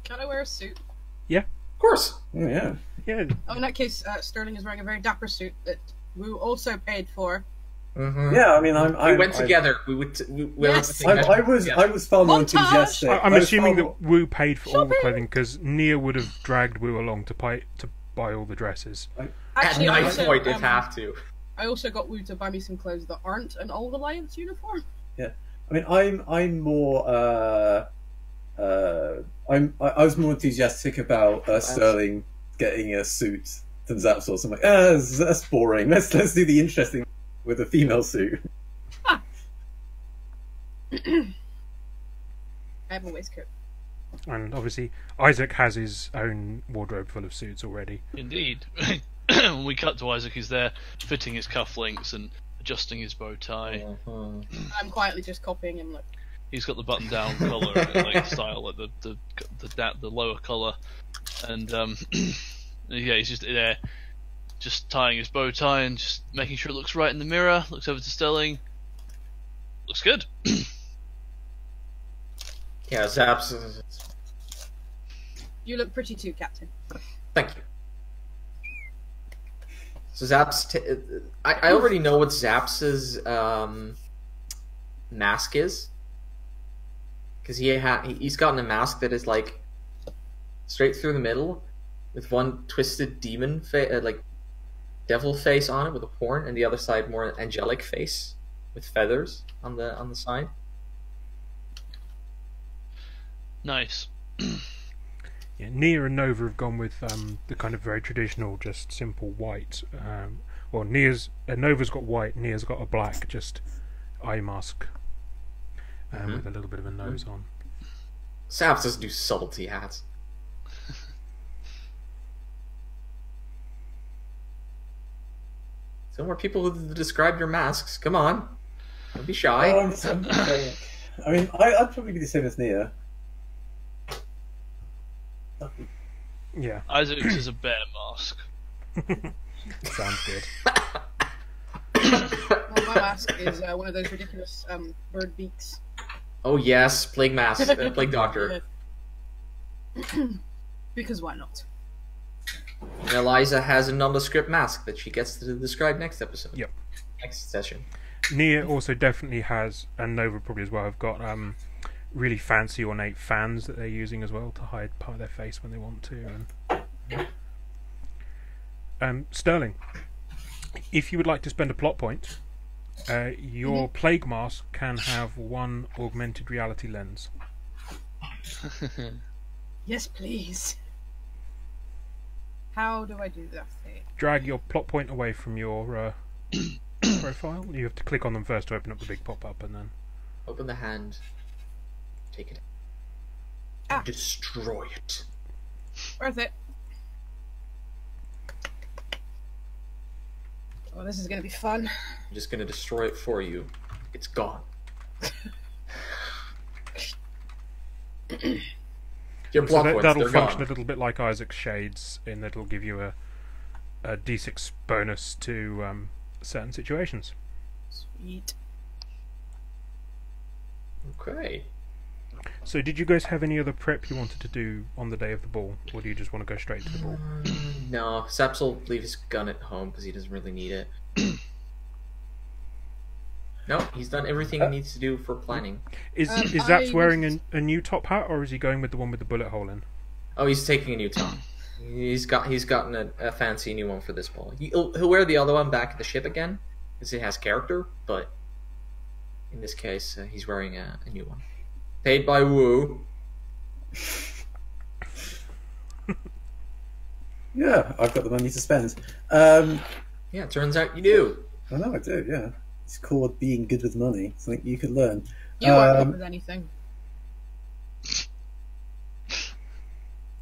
Can I wear a suit? Yeah, of course. Yeah. Oh, in that case, Sterling is wearing a very dapper suit that Wu also paid for. Mm-hmm. Yeah, I mean, we went together. Yes. I was far more enthusiastic. I'm assuming that Wu paid for all the clothing because Nia would have dragged Wu along to buy all the dresses. Actually, at night point, they'd have to. I also got Wu to buy me some clothes that aren't an Old Alliance uniform. Yeah, I mean, I'm more. I was more enthusiastic about Sterling getting a suit than Zapsos. I'm like, that's boring. Let's do the interesting with a female suit. I have a waistcoat. And obviously, Isaac has his own wardrobe full of suits already. Indeed. When we cut to Isaac, he's there fitting his cufflinks and adjusting his bow tie. I'm quietly just copying him. Look. He's got the button-down collar, like style, like the lower collar, and yeah, he's just there, just tying his bow tie and just making sure it looks right in the mirror. Looks over to Sterling. Looks good. Yeah, Zaps. You look pretty too, Captain. Thank you. So Zap's... I already know what Zap's mask is. Because he's gotten a mask that is, like, straight through the middle, with one twisted demon, like, devil face on it with a horn, and the other side more angelic face with feathers on the side. Nice. Yeah, Nia and Nova have gone with the kind of very traditional, just simple white. Well, Nova's got white, Nia's got a black, just eye mask, with a little bit of a nose on. Zaps doesn't do subtlety hats. So more people who describe your masks. Come on, don't be shy. Oh, I mean, I'd probably be the same as Nia. Yeah. Isaac's is a bear mask. Sounds good. Well, my mask is one of those ridiculous bird beaks. Oh yes, plague mask, plague doctor. Because why not? And Eliza has a nondescript mask that she gets to describe next episode. Yep. Next session. Nia also definitely has, and Nova probably as well, have got really fancy ornate fans that they're using as well to hide part of their face when they want to. And Sterling, if you would like to spend a plot point, your plague mask can have one augmented reality lens. Yes, please. How do I do that thing? Drag your plot point away from your profile. You have to click on them first to open up the big pop-up, and then Open the hand. Take it. Ah. Destroy it. Worth it. Oh, this is gonna be fun. I'm just gonna destroy it for you. It's gone. Your plot points, that'll they're function gone. a little bit like Isaac's shades, in that it'll give you a D6 bonus to certain situations. Sweet. Okay. So, did you guys have any other prep you wanted to do on the day of the ball, or do you just want to go straight to the ball? No, Seps will leave his gun at home because he doesn't really need it. No, he's done everything he needs to do for planning. Is Zaps wearing a new top hat, or is he going with the one with the bullet hole in? Oh, he's taking a new top. He's gotten a fancy new one for this ball. He'll wear the other one back at the ship again because it has character, but in this case, he's wearing a new one. Paid by Wu. Yeah, I've got the money to spend. Yeah, it turns out you do. I know I do, yeah. It's called being good with money. Something you could learn. You aren't good with anything.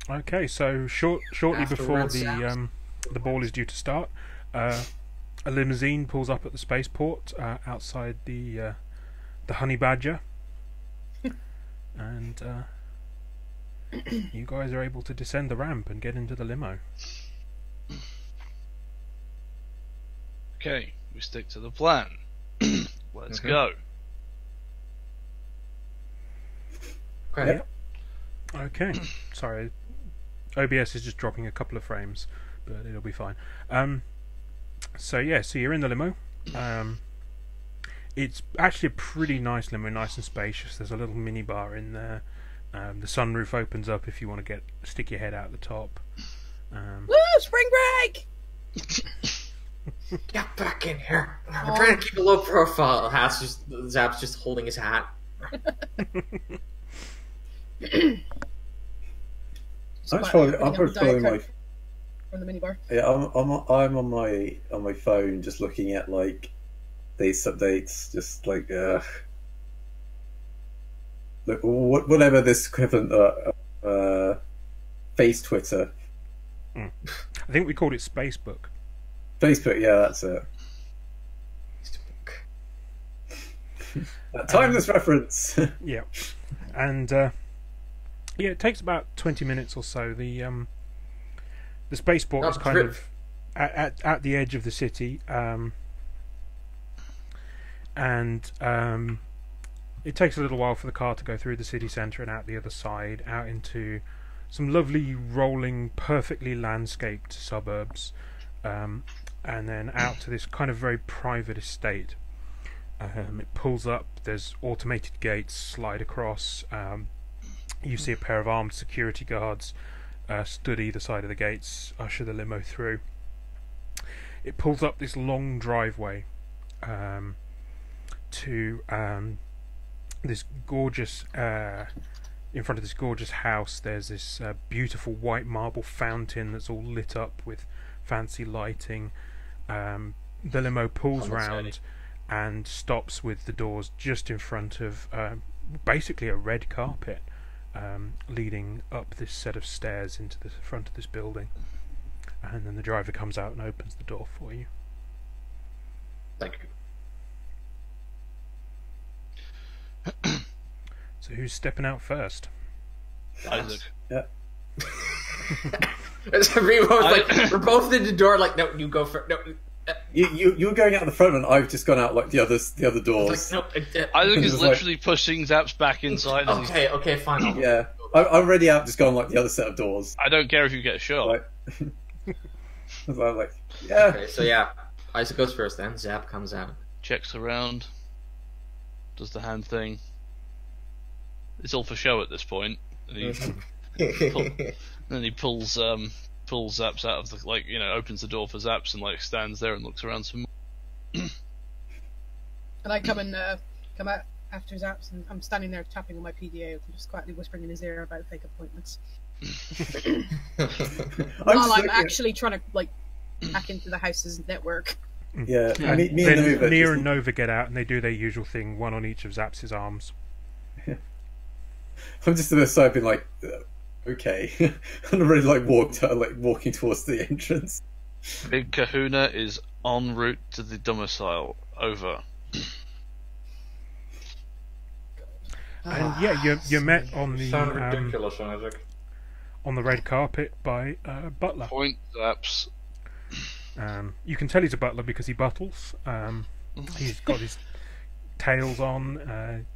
Okay, so shortly before Afterwards, the ball is due to start, a limousine pulls up at the spaceport outside the Honey Badger, and you guys are able to descend the ramp and get into the limo. Okay, we stick to the plan. Let's go. Okay. Yep. Okay, sorry, OBS is just dropping a couple of frames, but it'll be fine. So you're in the limo. It's actually a pretty nice limo, nice and spacious. There's a little mini bar in there. The sunroof opens up if you want to stick your head out the top. Woo! Spring break! Get back in here. We're trying to keep a low profile. Zap's just holding his hat. I'm probably following my. From the minibar. Yeah, I'm on my phone, just looking at like dates updates, just like look whatever this equivalent face Twitter. I think we called it Spacebook. Facebook, yeah, that's it. Timeless reference. Yeah, and it takes about 20 minutes or so. The spaceport is kind of at the edge of the city, and it takes a little while for the car to go through the city centre and out the other side, out into some lovely rolling, perfectly landscaped suburbs. and then out to this kind of very private estate. It pulls up, there's automated gates, slide across. You see a pair of armed security guards stood either side of the gates, usher the limo through. It pulls up this long driveway to this gorgeous, in front of this gorgeous house. There's this beautiful white marble fountain that's all lit up with fancy lighting. The limo pulls round and stops with the doors just in front of basically a red carpet leading up this set of stairs into the front of this building. And then the driver comes out and opens the door for you. Thank you. So who's stepping out first? Isaac. Yeah. We're both in the door. Like, no, you go first. No. You were going out the front, and I've just gone out like the other doors. Like, no, Isaac is literally pushing Zaps back inside. Okay, fine. Yeah, I'm already out, just gone like the other set of doors. I don't care if you get a shot. Like, I'm like, yeah. Okay, so yeah, Isaac goes first. Then Zap comes out. Checks around. Does the hand thing. It's all for show at this point. And he pulls Zaps out of the opens the door for Zaps and stands there and looks around some more. And I come out after Zaps, and I'm standing there tapping on my PDA, and just quietly whispering in his ear about fake appointments. While I'm actually trying to hack into the house's network. Yeah, and me and Nova. Nia and Nova get out and they do their usual thing, one on each of Zaps' arms. I'm just on the side being like, okay. And I'm already walking towards the entrance. Big Kahuna is en route to the domicile. Over. And yeah, you're met on the Sound ridiculous, Isaac. on the red carpet by Butler. Point Zaps. You can tell he's a butler because he buttles. He's got his tails on.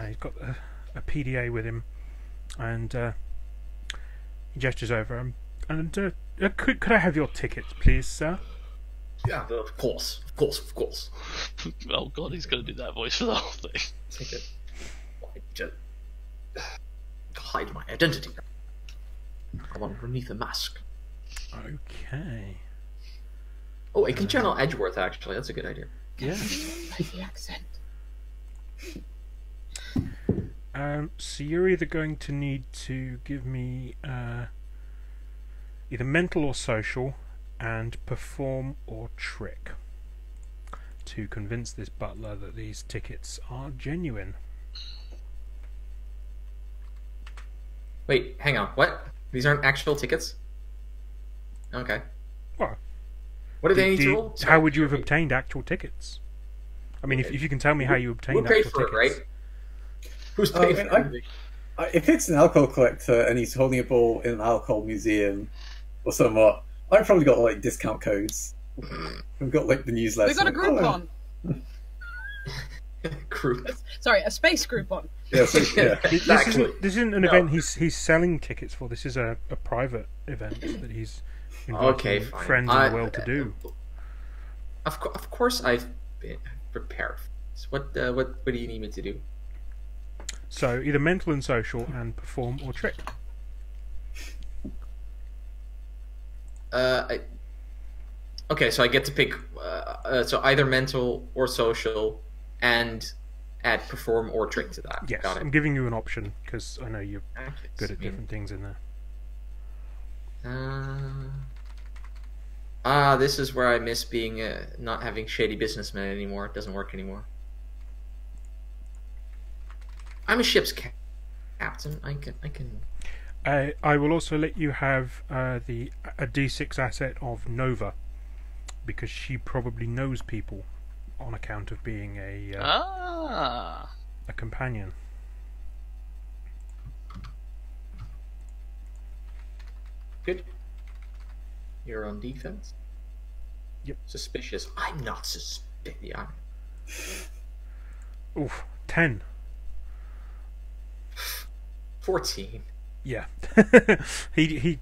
He's got a PDA with him, and he gestures over. Could I have your ticket, please, sir? Yeah, of course. Oh God, he's going to do that voice for the whole thing. Ticket. Just hide my identity. I'm underneath a mask. Okay. Oh, I can channel Edgeworth, actually. That's a good idea. Yeah. Like the accent. So you're either going to need to give me either mental or social, and perform or trick to convince this butler that these tickets are genuine. Wait, hang on. What? These aren't actual tickets? Okay. Well, what do they need to roll? How would you have obtained actual tickets? I mean, if you can tell me how you obtained Who paid actual for tickets. it, right? Who's paid for it? If it's an alcohol collector and he's holding a ball in an alcohol museum or somewhat, I've probably got discount codes. We've got the newsletter. We've got a Groupon. Group. Sorry, a space Groupon. Yeah, Exactly. This isn't an event he's selling tickets for. This is a private event that he's inviting fine. friends and well-to-do. Of course, I've been prepared. So what do you need me to do? So either mental and social, and perform or trick. Okay, so I get to pick. So either mental or social, and add perform or trick to that. Yes, Got it. I'm giving you an option because I know you're good at different things in there. This is where I miss being not having shady businessmen anymore. It doesn't work anymore. I'm a ship's captain. I can. I will also let you have a D6 asset of Nova, because she probably knows people on account of being a companion. Good. You're on defense. Yep. Suspicious. I'm not suspicious. Yeah. Oof, 10. 14. Yeah. he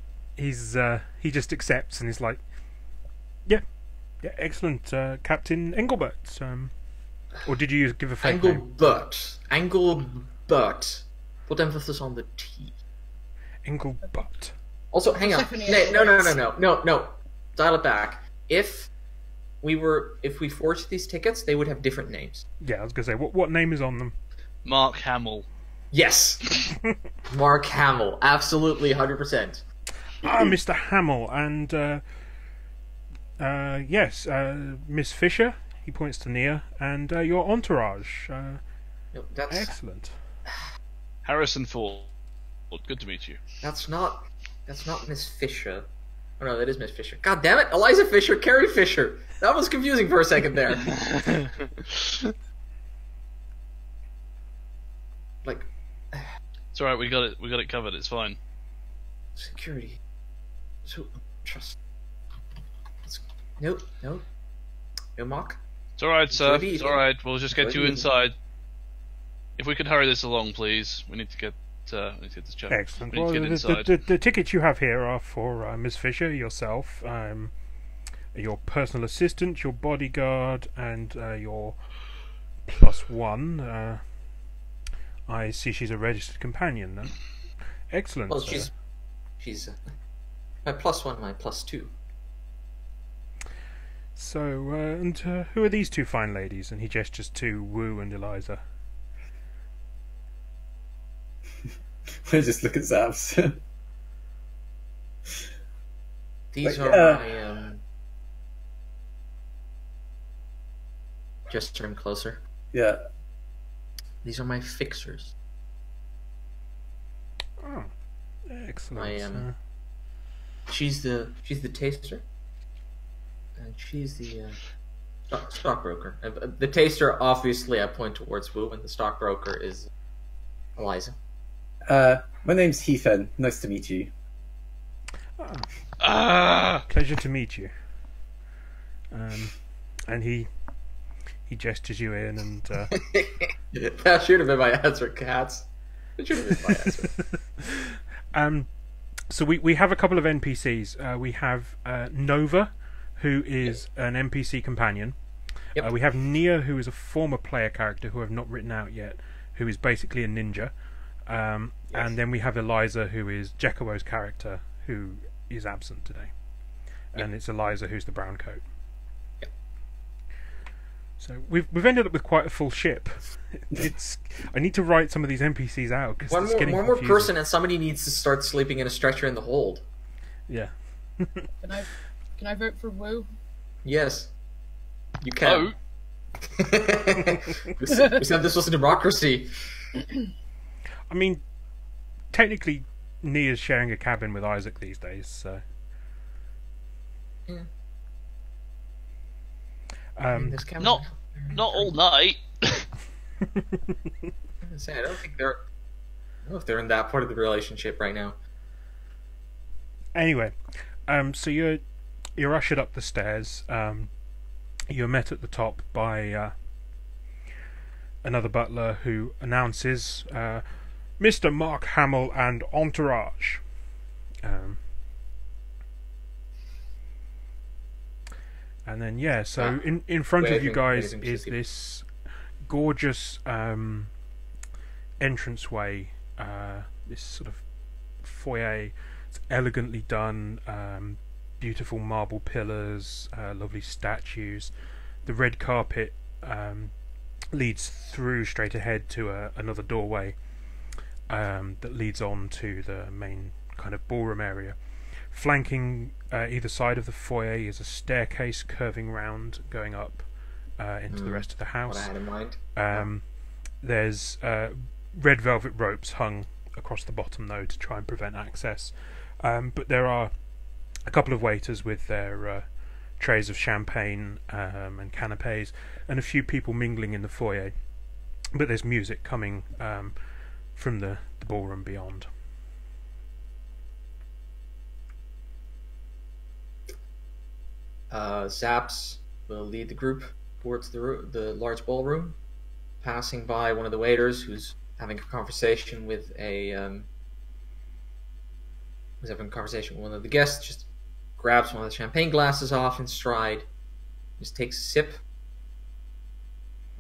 just accepts and is like, yeah, Yeah, excellent, Captain Engelbert. Or did you give a fake name? Engelbert. Put emphasis on the T. Engelbert. Also, hang on. No. Dial it back. If we forged these tickets, they would have different names. Yeah, I was gonna say, what name is on them? Mark Hamill. Yes. Mark Hamill. Absolutely, 100%. Ah, Mr. Hamill, and yes, Miss Fisher. He points to Nia, and your entourage. That's excellent. Harrison Ford. Good to meet you. That's not Miss Fisher. Oh no, that is Miss Fisher. God damn it, Eliza Fisher, Carrie Fisher. That was confusing for a second there. Like, it's all right. We got it covered. It's fine. Security. So trust. No, Mock. It's all right, sir. It's all right. We'll just get you inside. If we could hurry this along, please. We need to get this chap. Excellent. We need to get inside. The tickets you have here are for Miss Fisher, yourself, your personal assistant, your bodyguard, and your +1. I see she's a registered companion then. Excellent. Well, she's my +1, my +2. So, and who are these two fine ladies? And he gestures to Wu and Eliza. I just look at Zaps. These are my just turn closer. Yeah. These are my fixers. Oh, excellent. She's the taster, and she's the stockbroker. The taster, obviously, I point towards Wu, and the stockbroker is Eliza. My name's Heathen. Nice to meet you. Pleasure to meet you. And he gestures you in, and that should have been my answer, cats. It should have been my answer. So we have a couple of NPCs. We have Nova, who is an NPC companion. Yep. We have Nia, who is a former player character who I've not written out yet, who is basically a ninja. Yes. And then we have Eliza, who is Jekawo's character, who is absent today. And it's Eliza who's the brown coat. Yep. So we've ended up with quite a full ship. I need to write some of these NPCs out. Cause one more person, and somebody needs to start sleeping in a stretcher in the hold. Yeah. Can I vote for Wu? Yes, you can. We said this was a democracy. I mean, technically, Nia's sharing a cabin with Isaac these days, so. Yeah. Not all night. I don't think they're. I don't know if they're in that part of the relationship right now. Anyway, so you're ushered up the stairs. You're met at the top by another butler who announces Mr. Mark Hamill and entourage. And then in front of you guys is this gorgeous entranceway, this sort of foyer. It's elegantly done, beautiful marble pillars, lovely statues. The red carpet leads through straight ahead to another doorway that leads on to the main kind of ballroom area. Flanking either side of the foyer is a staircase curving round going up into the rest of the house. What I had in mind. There's red velvet ropes hung across the bottom though to try and prevent access. But there are a couple of waiters with their trays of champagne and canapes, and a few people mingling in the foyer. But there's music coming from the ballroom beyond. Zaps will lead the group towards the large ballroom, passing by one of the waiters who's having a conversation with one of the guests. Just grabs one of the champagne glasses off in stride, Just takes a sip.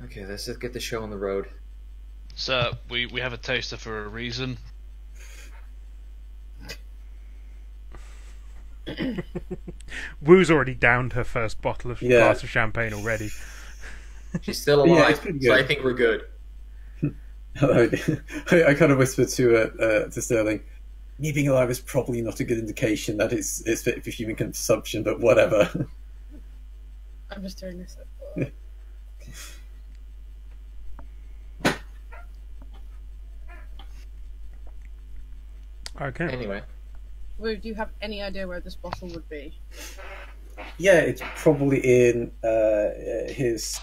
Okay, let's just get the show on the road. So we have a taster for a reason. Wu's already downed her first bottle of glass of champagne already. She's still alive, so I think we're good. I kind of whispered to Sterling, me being alive is probably not a good indication that it's fit for human consumption, but whatever. I'm just doing this. Okay. Anyway. Wu, do you have any idea where this bottle would be? Yeah, it's probably in his...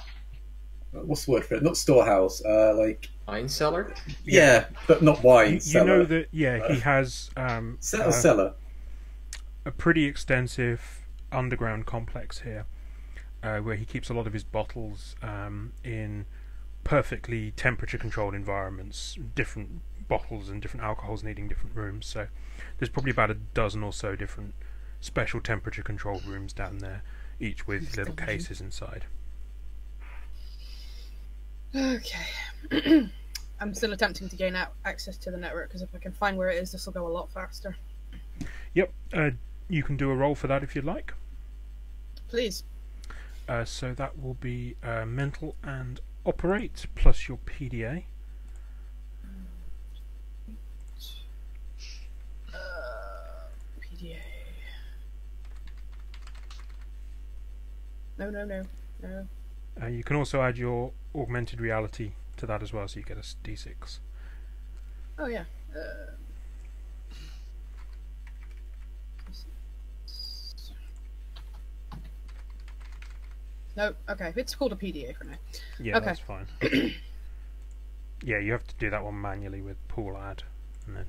What's the word for it? Not storehouse, like... Wine cellar? Yeah, but not wine cellar. You know that, he has... cellar. A pretty extensive underground complex here, where he keeps a lot of his bottles in perfectly temperature-controlled environments, different bottles and different alcohols needing different rooms, so there's probably about a dozen or so different special temperature-controlled rooms down there, each with little cases inside. Okay. I'm still attempting to gain access to the network, because if I can find where it is, this will go a lot faster. Yep, you can do a roll for that if you'd like. Please. So that will be mental and operate plus your PDA. PDA. No. You can also add your augmented reality to that as well, so you get a D6. Oh yeah. No, okay. It's called a PDA for now. Yeah, okay. That's fine. Yeah, you have to do that one manually with pool add, and then.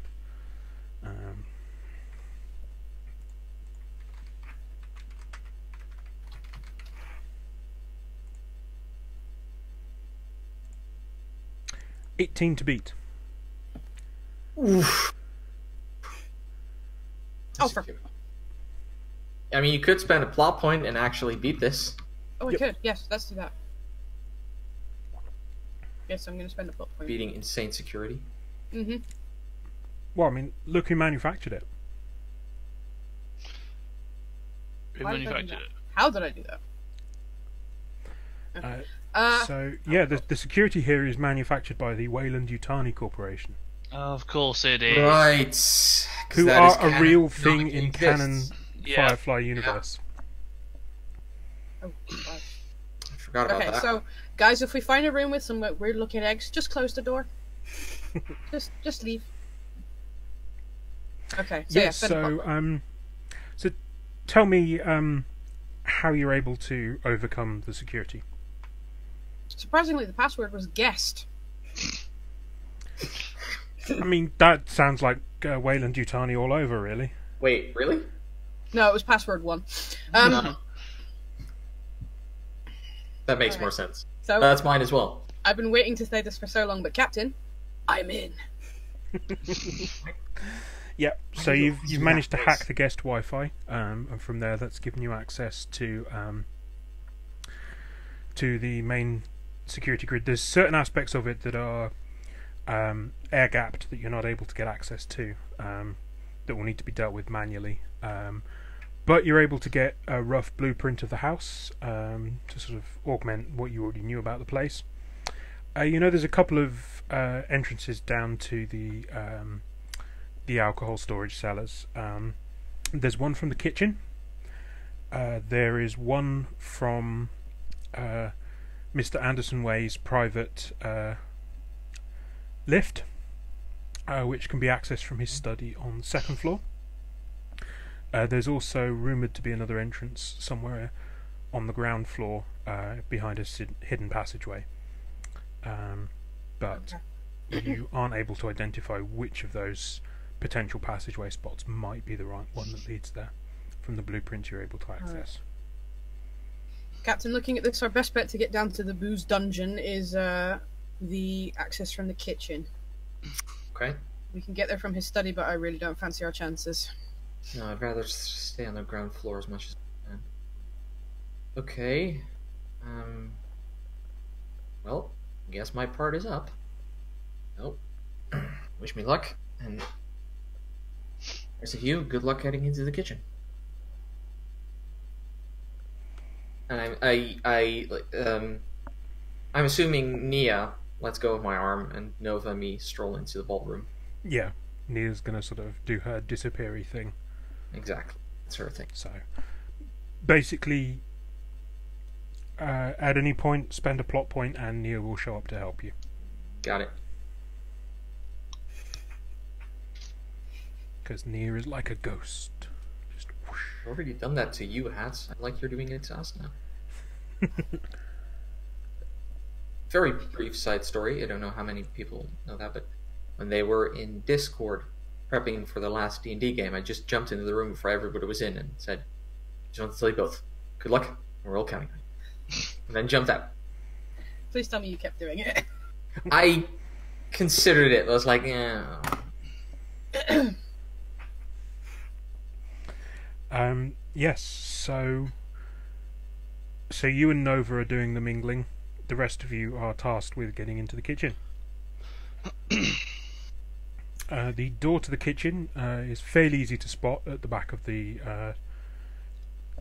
18 to beat. Oof. Oh, I mean, you could spend a plot point and actually beat this. Oh, I could. Yes, let's do that. Yes, I'm going to spend a plot point. Beating insane security. Mm-hmm. Well, I mean, look who manufactured it. Who manufactured it? How did I do that? Okay. So, yeah, the security here is manufactured by the Weyland-Yutani Corporation. Of course it is. Right. Who are a real thing in canon Firefly universe. Oh, God. I forgot about that. Okay, so, guys, if we find a room with some weird-looking eggs, just close the door. just leave. Okay, so so tell me how you're able to overcome the security. Surprisingly, the password was guessed. I mean, that sounds like Weyland-Yutani all over, really. Wait, really? No, it was password 1. That makes more sense. So that's mine as well. I've been waiting to say this for so long, but Captain, I'm in. Yep. So you've managed to hack the guest Wi-Fi, and from there, that's given you access to the main security grid. There's certain aspects of it that are air gapped that you're not able to get access to, that will need to be dealt with manually. But you're able to get a rough blueprint of the house to sort of augment what you already knew about the place. There's a couple of entrances down to the alcohol storage cellars. There's one from the kitchen. There is one from Mr. Anderson Way's private lift, which can be accessed from his study on the second floor. There's also rumoured to be another entrance somewhere on the ground floor behind a hidden passageway. But you aren't able to identify which of those potential passageway spots might be the right one that leads there from the blueprint you're able to access. Captain, looking at this, our best bet to get down to the booze dungeon is the access from the kitchen. Okay. We can get there from his study, but I really don't fancy our chances. No, I'd rather stay on the ground floor as much as I can. Okay. Well, guess my part is up. Nope. Wish me luck, and rest of you, good luck heading into the kitchen. And I'm assuming Nia lets go of my arm, and Nova and me stroll into the ballroom. Yeah, Nia's gonna sort of do her disappeary thing. Exactly, that's her thing. So, basically, at any point, spend a plot point, and Nia will show up to help you. Got it. Because Nia is like a ghost. Just whoosh. I've already done that to you, Hats. I like you're doing it to us now. Very brief side story. I don't know how many people know that, but when they were in Discord prepping for the last D&D game, I just jumped into the room before everybody was in and said, just want to tell you both, good luck, we're all counting on you. And then jumped out. Please tell me you kept doing it. I considered it. I was like, yeah. Yes, so you and Nova are doing the mingling. The rest of you are tasked with getting into the kitchen. The door to the kitchen is fairly easy to spot at the back of the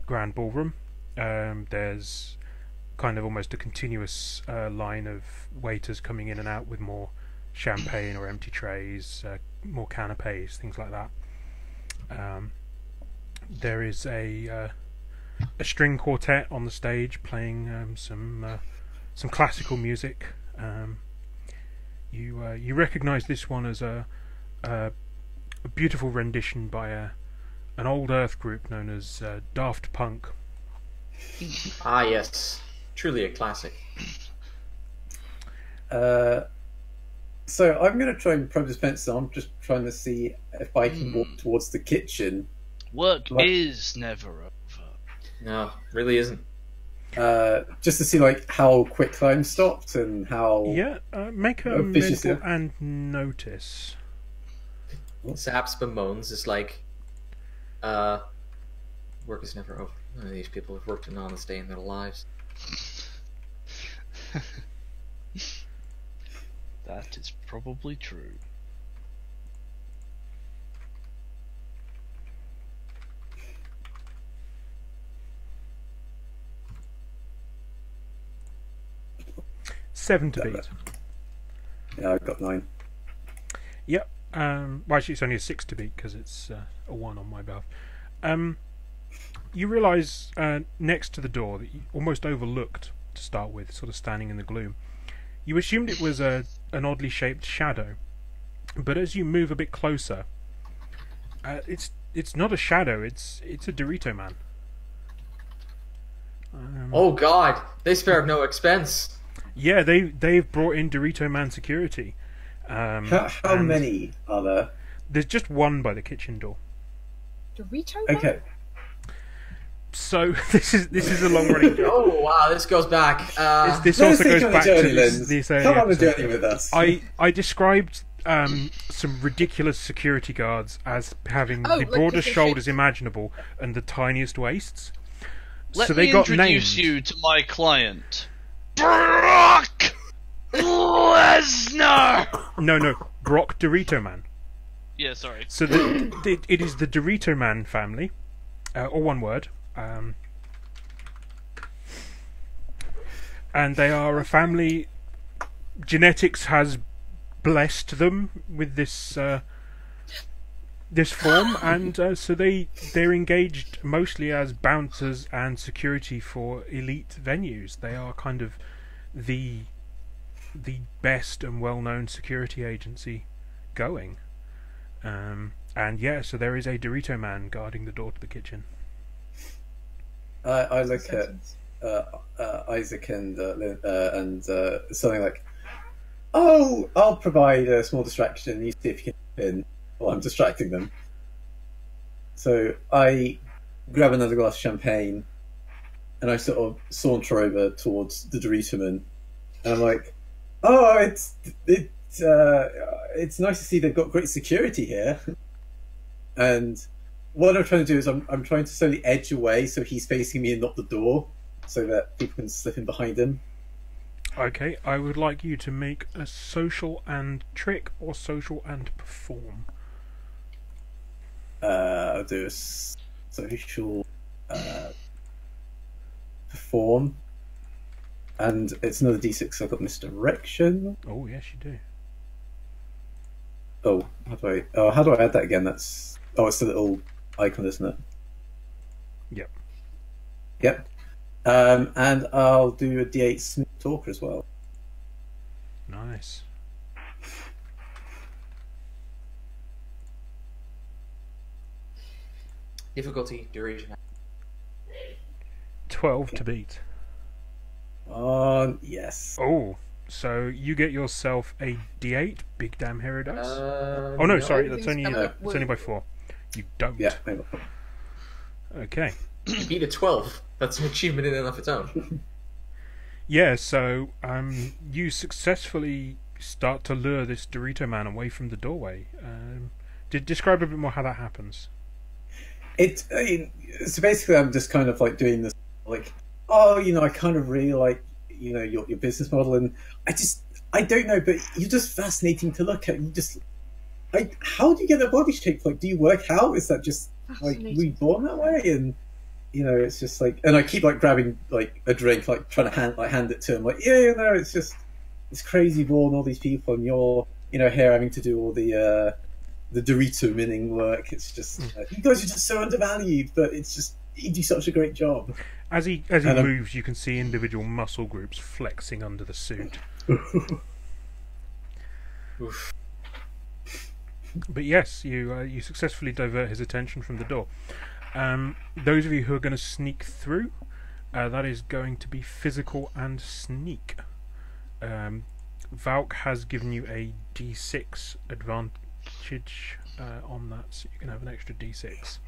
grand ballroom. There's kind of almost a continuous line of waiters coming in and out with more champagne or empty trays, more canapes, things like that. There is a string quartet on the stage playing some classical music. You recognise this one as a beautiful rendition by an old Earth group known as Daft Punk. Ah, yes, truly a classic. So I'm going to try and probe this pencil. I'm just trying to see if I can walk towards the kitchen. Work is never over. No, really isn't. Just to see like how quick time stopped and how make a medical and notice. Saps bemoans is like, work is never over. None of these people have worked an honest day in their lives. That is probably true. Seven to beat. Yeah, I've got 9. Yep. Well, actually, it's only a 6 to beat because it's a 1 on my behalf. You realise next to the door that you almost overlooked to start with, sort of standing in the gloom. You assumed it was an oddly shaped shadow, but as you move a bit closer, it's not a shadow. It's a Dorito Man. Oh God! They spared no expense. Yeah, they've brought in Dorito Man security. How many are there? There's just one by the kitchen door. Dorito Man? Okay. So this is a long running joke. Oh wow, this goes back. This also goes back to this early Come on the episode. journey with us. I described some ridiculous security guards as having the broadest shoulders imaginable and the tiniest waists. Let so they me got introduce named. you to my client, Brock Lesnar. No, Brock Dorito Man. Yeah, sorry. So it is the Dorito Man family, or one word. And they are a family. Genetics has blessed them with this this form, and so they're engaged mostly as bouncers and security for elite venues. They are kind of the best and well-known security agency going. And yeah, so there is a Dorito Man guarding the door to the kitchen. I look at Isaac and something like, "Oh, I'll provide a small distraction. You see if you can in while I'm distracting them." So I grab another glass of champagne, and I sort of saunter over towards the Dorito Man, and I'm like, "Oh, it's nice to see they've got great security here." And what I'm trying to do is I'm trying to slowly edge away so he's facing me and not the door. so that people can slip in behind him. Okay, I would like you to make a social and trick or social and perform. I'll do a social perform, and it's another d6. So I've got misdirection. Oh yes, you do. Oh, how do I add that again? It's the little icon, isn't it? Yep. Yep. And I'll do a d8 smooth talker as well. Nice. Difficulty, duration. 12 to beat. Yes. Oh, so you get yourself a d8, big damn hero dice. Oh no, sorry, that's only it's only by 4. You don't. Yeah. Hang on. Okay. You beat a 12. That's an achievement in and of its own. Yeah, so you successfully start to lure this Dorito man away from the doorway. Describe a bit more how that happens. So basically, I'm just kind of like doing this, like, I kind of really like, your business model, and I don't know, but you're just fascinating to look at. How do you get that body shape? Like, do you work out? Is that just like reborn that way? And it's just like, and I keep like grabbing like a drink, like trying to hand it to him, like, it's just it's crazy born, all these people, and you're here having to do all the Dorito minning work. It's just you guys are just so undervalued, but it's just you do such a great job. As he moves, you can see individual muscle groups flexing under the suit. But yes, you successfully divert his attention from the door. Those of you who are going to sneak through, that is going to be physical and sneak. Valk has given you a d6 advantage on that, so you can have an extra d6.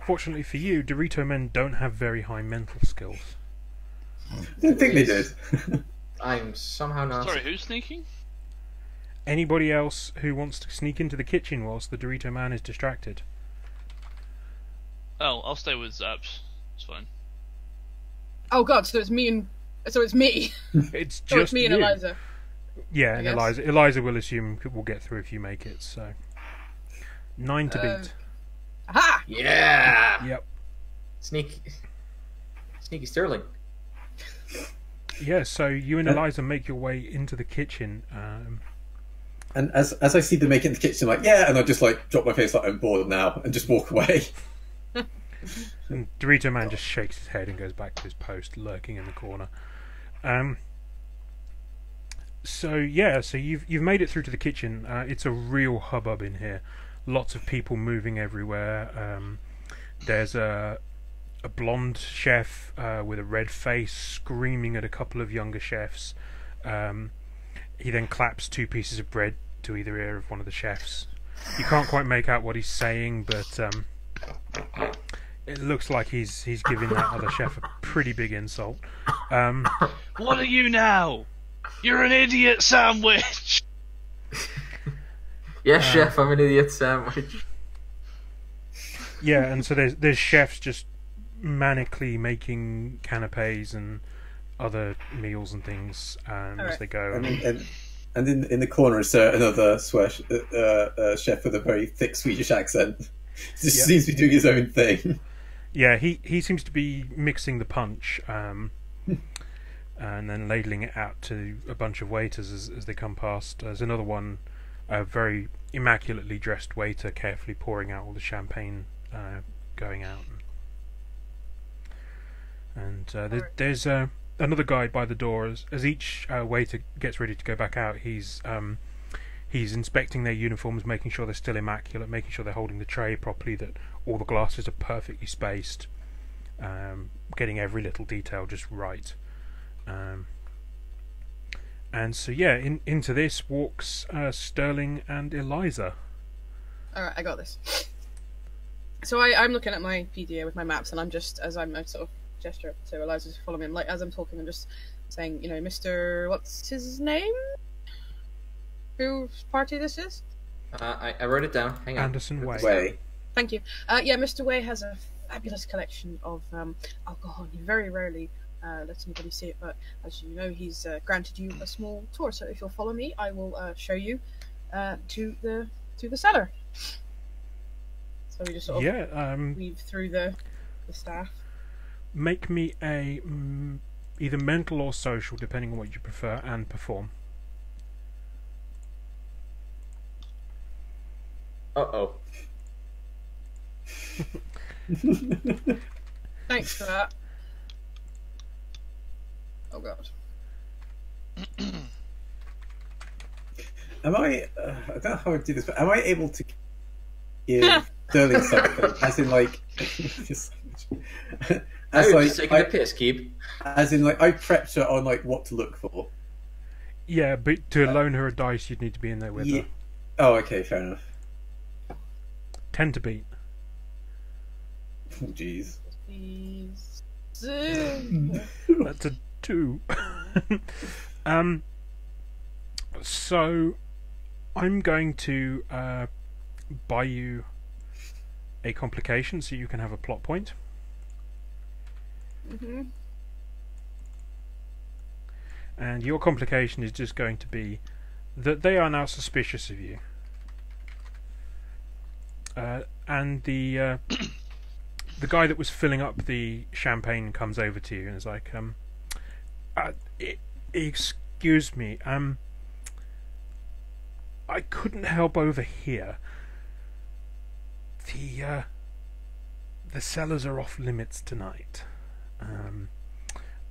Fortunately for you, Dorito men don't have very high mental skills. I didn't think they did. I'm somehow not. Sorry, who's sneaking? Anybody else who wants to sneak into the kitchen whilst the Dorito man is distracted? Oh, I'll stay with Zaps. It's fine. Oh god, so it's me. It's So just it's me and you. Eliza. Yeah, I and guess. Eliza. Eliza will assume we'll get through if you make it. So 9 to beat. Aha! Yeah. Yep. Sneaky Sterling. Yeah. So you and Eliza make your way into the kitchen. And as I see them make it in the kitchen, I'm like, yeah, and I just like drop my face like I'm bored now and just walk away. And Dorito man just shakes his head and goes back to his post, lurking in the corner. So you've made it through to the kitchen. It's a real hubbub in here. Lots of people moving everywhere. There's a blonde chef with a red face screaming at a couple of younger chefs. He then claps 2 pieces of bread to either ear of one of the chefs. You can't quite make out what he's saying, but it looks like he's giving that other chef a pretty big insult. What are you now? You're an idiot sandwich! Yes, chef, I'm an idiot sandwich. Yeah, and so there's chefs just manically making canapes and other meals and things as they go. And in the corner is another chef with a very thick Swedish accent. Just seems to be doing his own thing. Yeah, he seems to be mixing the punch and then ladling it out to a bunch of waiters as they come past. There's another one, a very immaculately dressed waiter, carefully pouring out all the champagne going out. And there's another guy by the door. As each waiter gets ready to go back out, he's inspecting their uniforms, making sure they're still immaculate, making sure they're holding the tray properly, that all the glasses are perfectly spaced, getting every little detail just right. And so into this walks Sterling and Eliza. Alright, I got this. So I'm looking at my PDA with my maps, and I'm just, as I'm sort of gesture to Eliza to follow me. Like as I'm talking, I'm just saying, Mr. What's his name? Whose party this is? I wrote it down. Hang on. Anderson Way. Thank you. Yeah, Mr. Way has a fabulous collection of alcohol. He very rarely lets anybody see it, but as you know, he's granted you a small tour. So if you'll follow me, I will show you to the cellar. So we just sort of weave through the staff. Make me a either mental or social, depending on what you prefer, and perform. Uh-oh. Thanks for that. Oh god. Am I? I don't know how I do this, but am I able to give Sterling something? As in, like, just taking a piss, Keep. As in, like, I prepped her on like what to look for. Yeah, but to loan her a dice, you'd need to be in there with her. Oh, okay, fair enough. 10 to beat. Oh, jeez. That's a 2. So I'm going to buy you a complication so you can have a plot point. And your complication is just going to be that they are now suspicious of you. And the guy that was filling up the champagne comes over to you and is like, excuse me, I couldn't help over here. The cellars are off limits tonight.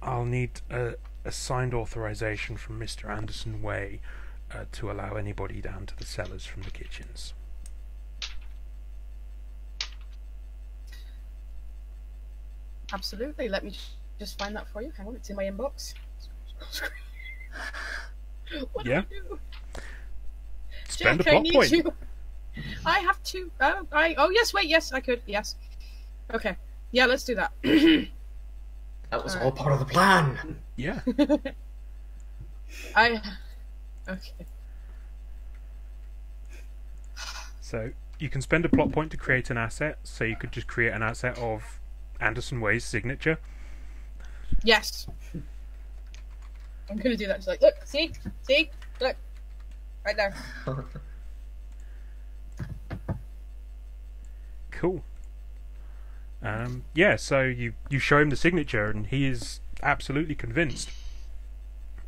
I'll need a signed authorization from Mr. Anderson Way to allow anybody down to the cellars from the kitchens. Absolutely. Let me just find that for you. Hang on, it's in my inbox. What do I do? Spend Jack, a plot point. I have to. Oh yes, wait, yes, I could. Yes. Okay. Yeah, let's do that. That was all part of the plan. Yeah. Okay. So you can spend a plot point to create an asset. So you could just create an asset of Anderson Way's signature. Yes. I'm gonna do that. Just like, look, see, look, right there. Cool. Yeah. So you show him the signature, and he is absolutely convinced,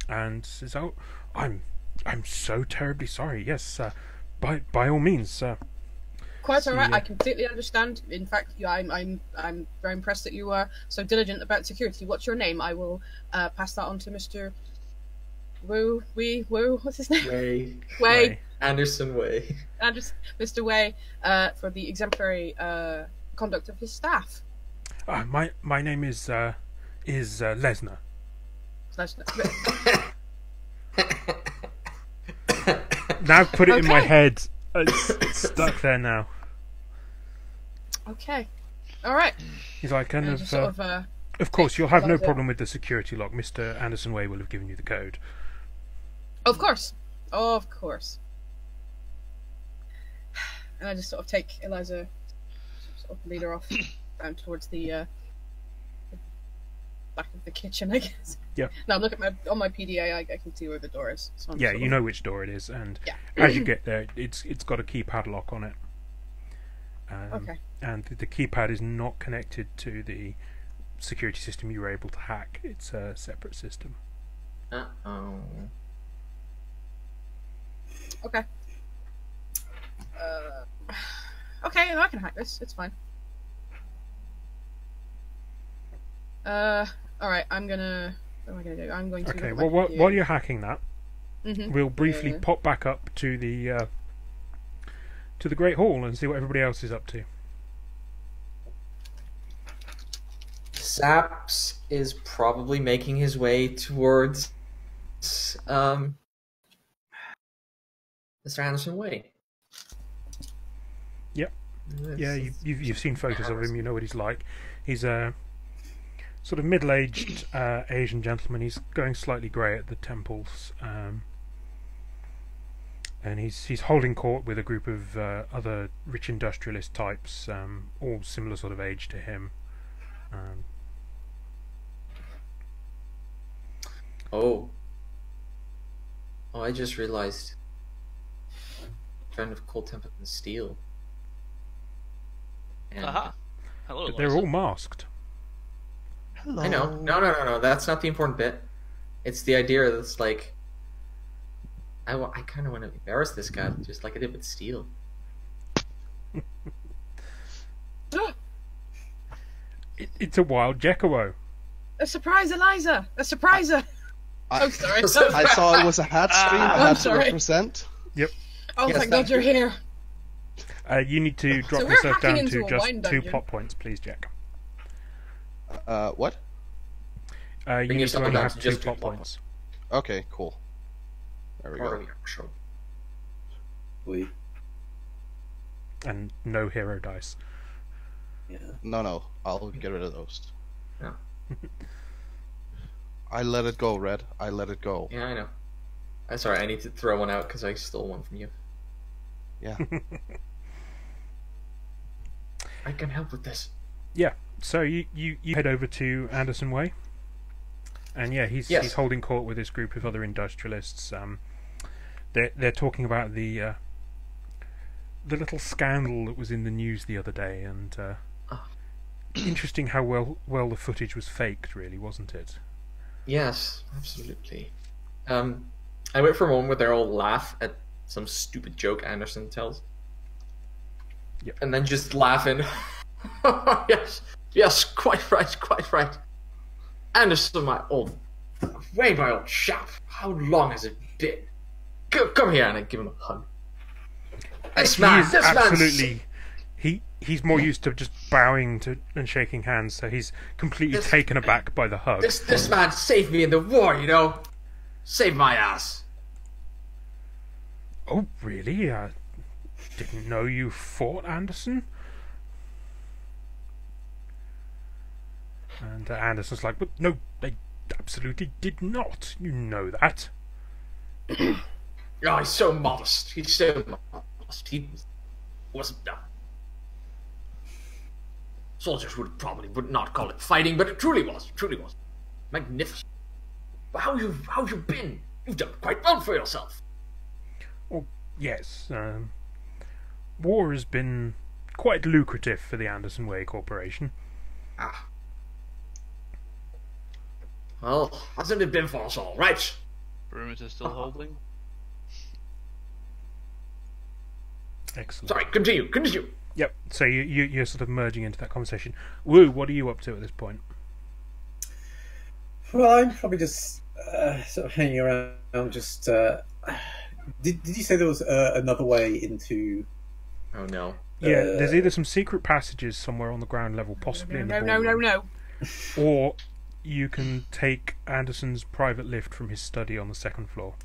and says, "Oh, I'm so terribly sorry. Yes, by all means, Quite all right. I completely understand. In fact, I'm very impressed that you are so diligent about security. What's your name? I will pass that on to Mr. Woo. What's his name? Way. Anderson Way. Mr. Way, for the exemplary conduct of his staff. My name is Lesnar. Now put it in my head. It's stuck there now. Okay. All right. He's like, of course, you'll have no problem with the security lock. Mr. Anderson Way will have given you the code. Of course. And I just sort of take Eliza, sort of lead her off down towards the back of the kitchen, I guess. Yeah. Now look at on my PDA, I can see where the door is. So yeah, you know which door it is, and as you get there, it's got a keypad lock on it. Okay. And the keypad is not connected to the security system you were able to hack. It's a separate system. Uh-oh. Okay. Okay, I can hack this. It's fine. Alright, what am I gonna do? I'm going to. Okay, well, while you're hacking that, we'll briefly pop back up to the Great Hall and see what everybody else is up to. Saps is probably making his way towards Mr. Anderson Way. Yep. Yeah, you've seen photos of him. You know what he's like. He's a sort of middle-aged Asian gentleman. He's going slightly grey at the temples, and he's holding court with a group of other rich industrialist types, all similar sort of age to him. Oh, I just realized. Friend of Cold Tempered and Steel. And Aha. Hello. But they're all masked. Hello. I know. No. That's not the important bit. It's the idea that's like, I kind of want to embarrass this guy, just like I did with Steel. It's a wild Gecko. A surprise, Eliza! A surpriser! Oh, sorry. I saw it was a hat stream. I had to represent. Yep. Oh, thank God you're here. You need to drop So we're yourself hacking down into to a just wine 2 dungeon. plot points, please, Jack. What? You need to yourself only down have to 2 just plot 2 plot points. Okay, cool. There we go. We. And no hero dice. Yeah. No, I'll get rid of those. Yeah. I let it go, Red. I let it go. Yeah, I know. I'm sorry, I need to throw one out because I stole one from you. Yeah. I can help with this. Yeah. So you head over to Anderson Way, and yeah, he's holding court with this group of other industrialists. They're talking about the little scandal that was in the news the other day, and interesting how well the footage was faked, really, wasn't it? Yes, absolutely. I wait for a moment where they all laugh at some stupid joke Anderson tells. Yep. And then just laughing. Yes, quite right. Anderson, my old chap. How long has it been? Come here, and I give him a hug. He's more used to just bowing to and shaking hands, so he's completely taken aback by the hug. This man saved me in the war, you know. Saved my ass. Oh, really? I didn't know you fought, Anderson. And Anderson's like, but no, I absolutely did not. You know that. Oh, he's so modest. He wasn't done. Soldiers would not call it fighting, but it truly was. Magnificent. But how you been? You've done quite well for yourself. Well, yes. War has been quite lucrative for the Anderson Way Corporation. Ah. Well, hasn't it been for us all, right? Perimeter still holding. Excellent. Sorry, continue. Yep. So you're sort of merging into that conversation. Woo, what are you up to at this point? Well, I'm probably just sort of hanging around. Just did you say there was another way into? Oh no. Yeah, there's either some secret passages somewhere on the ground level, possibly in the ballroom, No. or you can take Anderson's private lift from his study on the 2nd floor.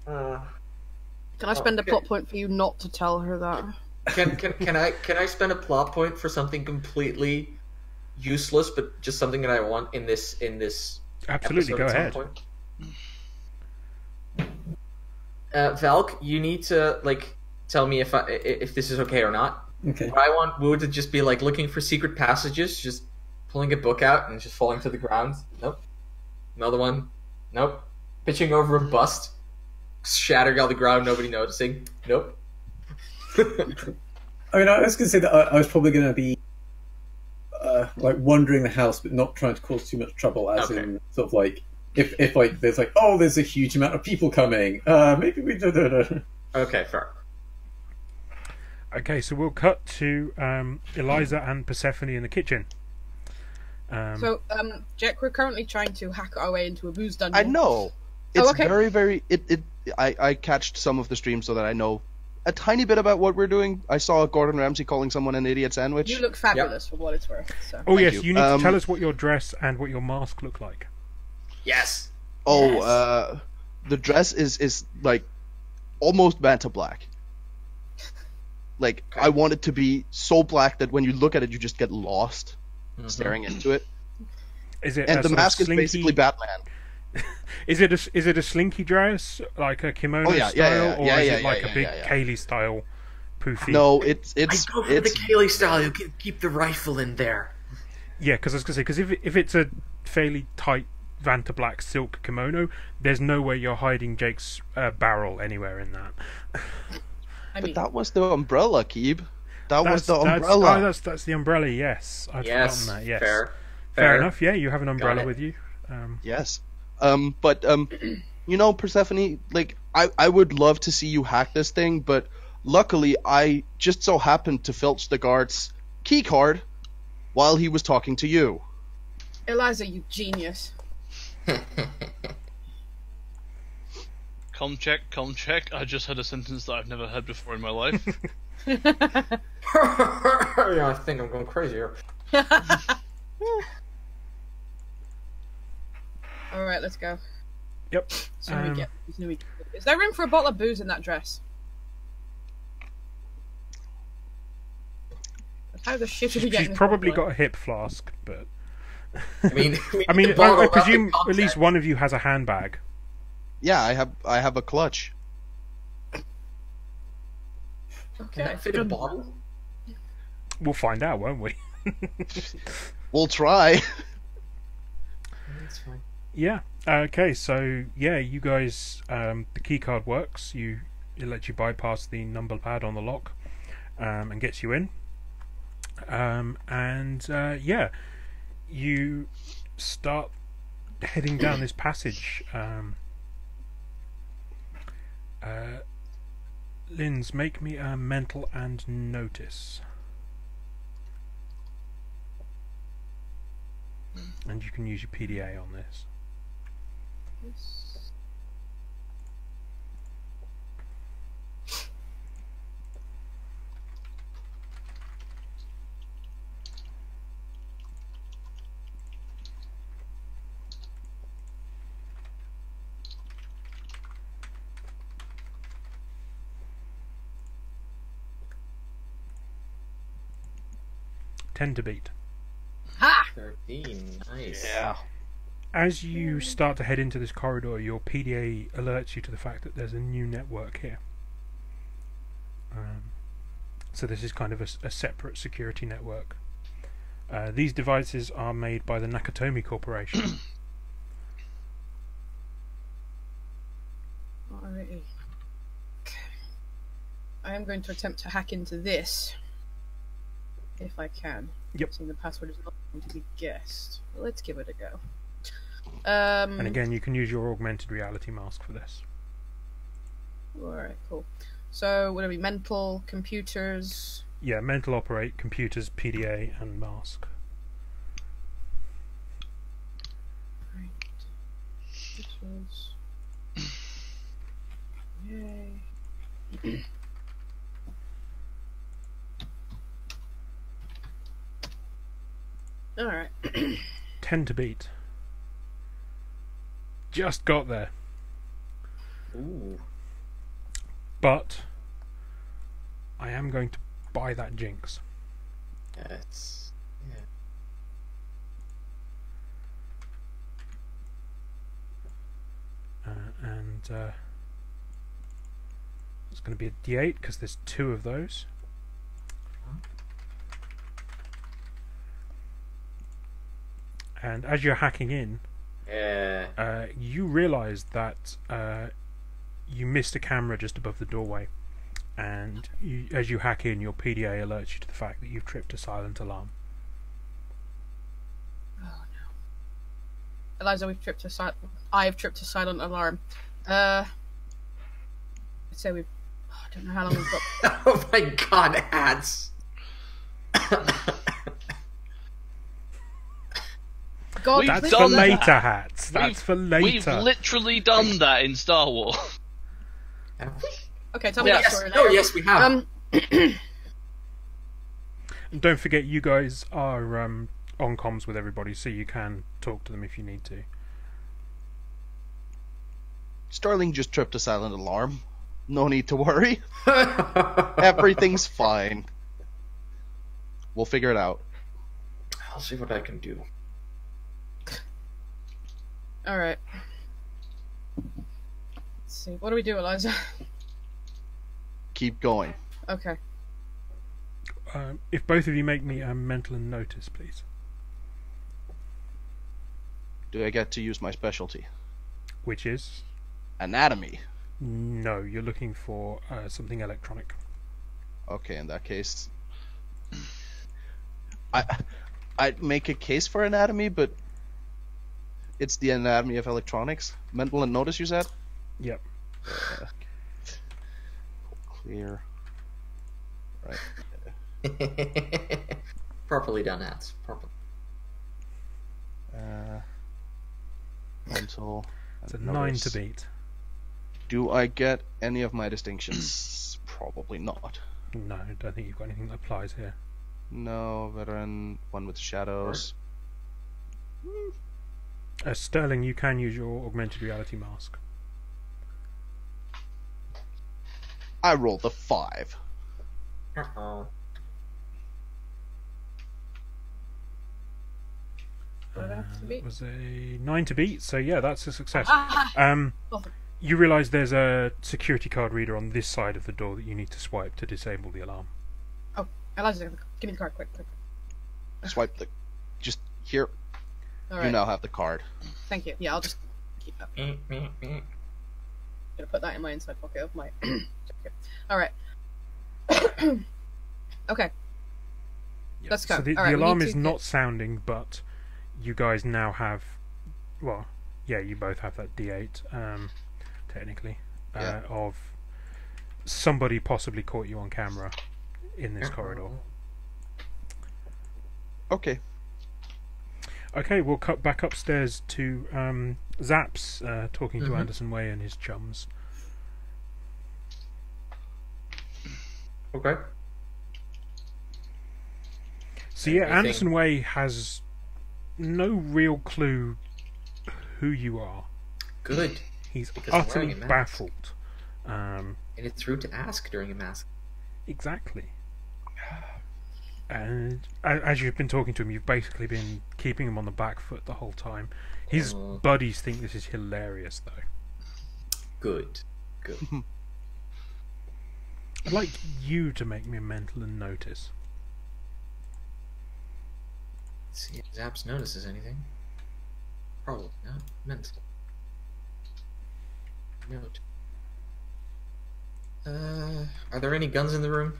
Can I spend a plot point for you not to tell her that? Can I spend a plot point for something completely useless, but just something that I want in this Absolutely, episode go at some ahead. Point? Valk, you need to tell me if this is okay or not. Okay. But I want Wu to just be looking for secret passages, just pulling a book out and just falling to the ground. Nope. Another one. Nope. Pitching over a bust, shattering all the ground, nobody noticing. Nope. I mean, I was going to say that I was probably going to be wandering the house, but not trying to cause too much trouble. As in, sort of if there's a huge amount of people coming, maybe we do. Okay, fair. Okay, so we'll cut to Eliza and Persephone in the kitchen. Jack, we're currently trying to hack our way into a booze dungeon. I know. It's okay. very. I catched some of the stream so that I know a tiny bit about what we're doing. I saw Gordon Ramsay calling someone an idiot sandwich. You look fabulous for what it's worth. So. Oh, yes, you. you need to tell us what your dress and what your mask look like. Yes. Oh, Yes. The dress is almost Banta black. Like, I want it to be so black that when you look at it, you just get lost staring into it. Is it? And the mask is basically Batman. Is it a slinky dress, like a kimono style, or is it like a big Kaylee style poofy? No, it's I go for the Kaylee style. You can keep the rifle in there. Yeah, because I was gonna say, if it's a fairly tight Vanta black silk kimono, there's no way you're hiding Jake's barrel anywhere in that. But that was the umbrella, Keeb. That was the umbrella. Oh, that's the umbrella. Yes, I'd forgotten that. Yes, fair enough. Yeah, you have an umbrella with you. Yes. But you know, Persephone, like, I would love to see you hack this thing, but luckily I just so happened to filch the guard's key card while he was talking to you. Eliza, you genius. Com check. I just heard a sentence that I've never heard before in my life. Yeah, I think I'm going crazy here. Alright, let's go. Yep. Is there room for a bottle of booze in that dress? How the shit are we getting? She's probably got a hip flask, but I mean, I presume at least one of you has a handbag. Yeah, I have a clutch. Can I fit a bottle? We'll find out, won't we? We'll try. That's fine. Yeah. Okay. So yeah, you guys, the key card works. It lets you bypass the number pad on the lock, and gets you in. Yeah, you start heading down this passage. Linz, make me a mental and notice. And you can use your PDA on this. Yes. 10 to beat. Ha! 13, nice. Yeah. As you start to head into this corridor, your PDA alerts you to the fact that there's a new network here. So this is kind of a separate security network. These devices are made by the Nakatomi Corporation. Alrighty. Okay. I am going to attempt to hack into this. If I can. Yep. Seeing the password is not going to be guessed. Let's give it a go. And again, you can use your augmented reality mask for this. Alright, cool. So, would it be mental, computers? Yeah, mental operate, computers, PDA, and mask. Right. Computers. Yay. Alright. 10 to beat. Just got there. Ooh. But I am going to buy that jinx. Yes. Yeah. It's going to be a D8 because there's 2 of those. And as you're hacking in, you realise that you missed a camera just above the doorway, and as you hack in, your PDA alerts you to the fact that you've tripped a silent alarm. Oh no. Eliza, I have tripped a silent alarm. I'd say I don't know how long we've got. Oh my god, ads! God, That's for later, hats. That's for later. We've literally done that in Star Wars. Okay, tell me that story later. Oh, yes, we have. And don't forget, you guys are on comms with everybody, so you can talk to them if you need to. Sterling just tripped a silent alarm. No need to worry. Everything's fine. We'll figure it out. I'll see what I can do. Alright. Let's see. What do we do, Eliza? Keep going. Okay. If both of you make me a mental notice, please. Do I get to use my specialty? Which is? Anatomy. No, you're looking for something electronic. Okay, in that case, I'd make a case for anatomy, but it's the anatomy of electronics. Mental and notice, you said? Yep. Clear. Right. Properly done, ads. Properly. Mental. It's a and 9 notice. to beat. Do I get any of my distinctions? Probably not. No, I don't think you've got anything that applies here. No, veteran, one with shadows. Sterling, you can use your augmented reality mask. I rolled a 5. Uh-oh. It was a 9 to beat, so yeah, that's a success. Oh. You realise there's a security card reader on this side of the door that you need to swipe to disable the alarm. Oh, Eliza, give me the card, quick. Swipe the. Just here. All You right. now have the card. Thank you. Yeah, I'll just keep that. Gonna put that in my inside pocket of my. Okay. All right. Okay. Yeah. Let's go. So the All right, we alarm need is to not sounding, but you guys now have. Well, yeah, you both have that D8, technically, Yeah. of somebody possibly caught you on camera in this corridor. Okay. Okay, we'll cut back upstairs to Zaps talking to Anderson Way and his chums. Okay. So yeah, Anything- Anderson Way has no real clue who you are. Good. He's Because I'm utterly wearing a mask. baffled. And it's rude to ask during a mask. Exactly. And as you've been talking to him, you've basically been keeping him on the back foot the whole time. His buddies think this is hilarious, though. Good. Good. I'd like you to make me a mental and notice. Let's see if Zaps notices anything. Probably not. Mental. Note. Are there any guns in the room?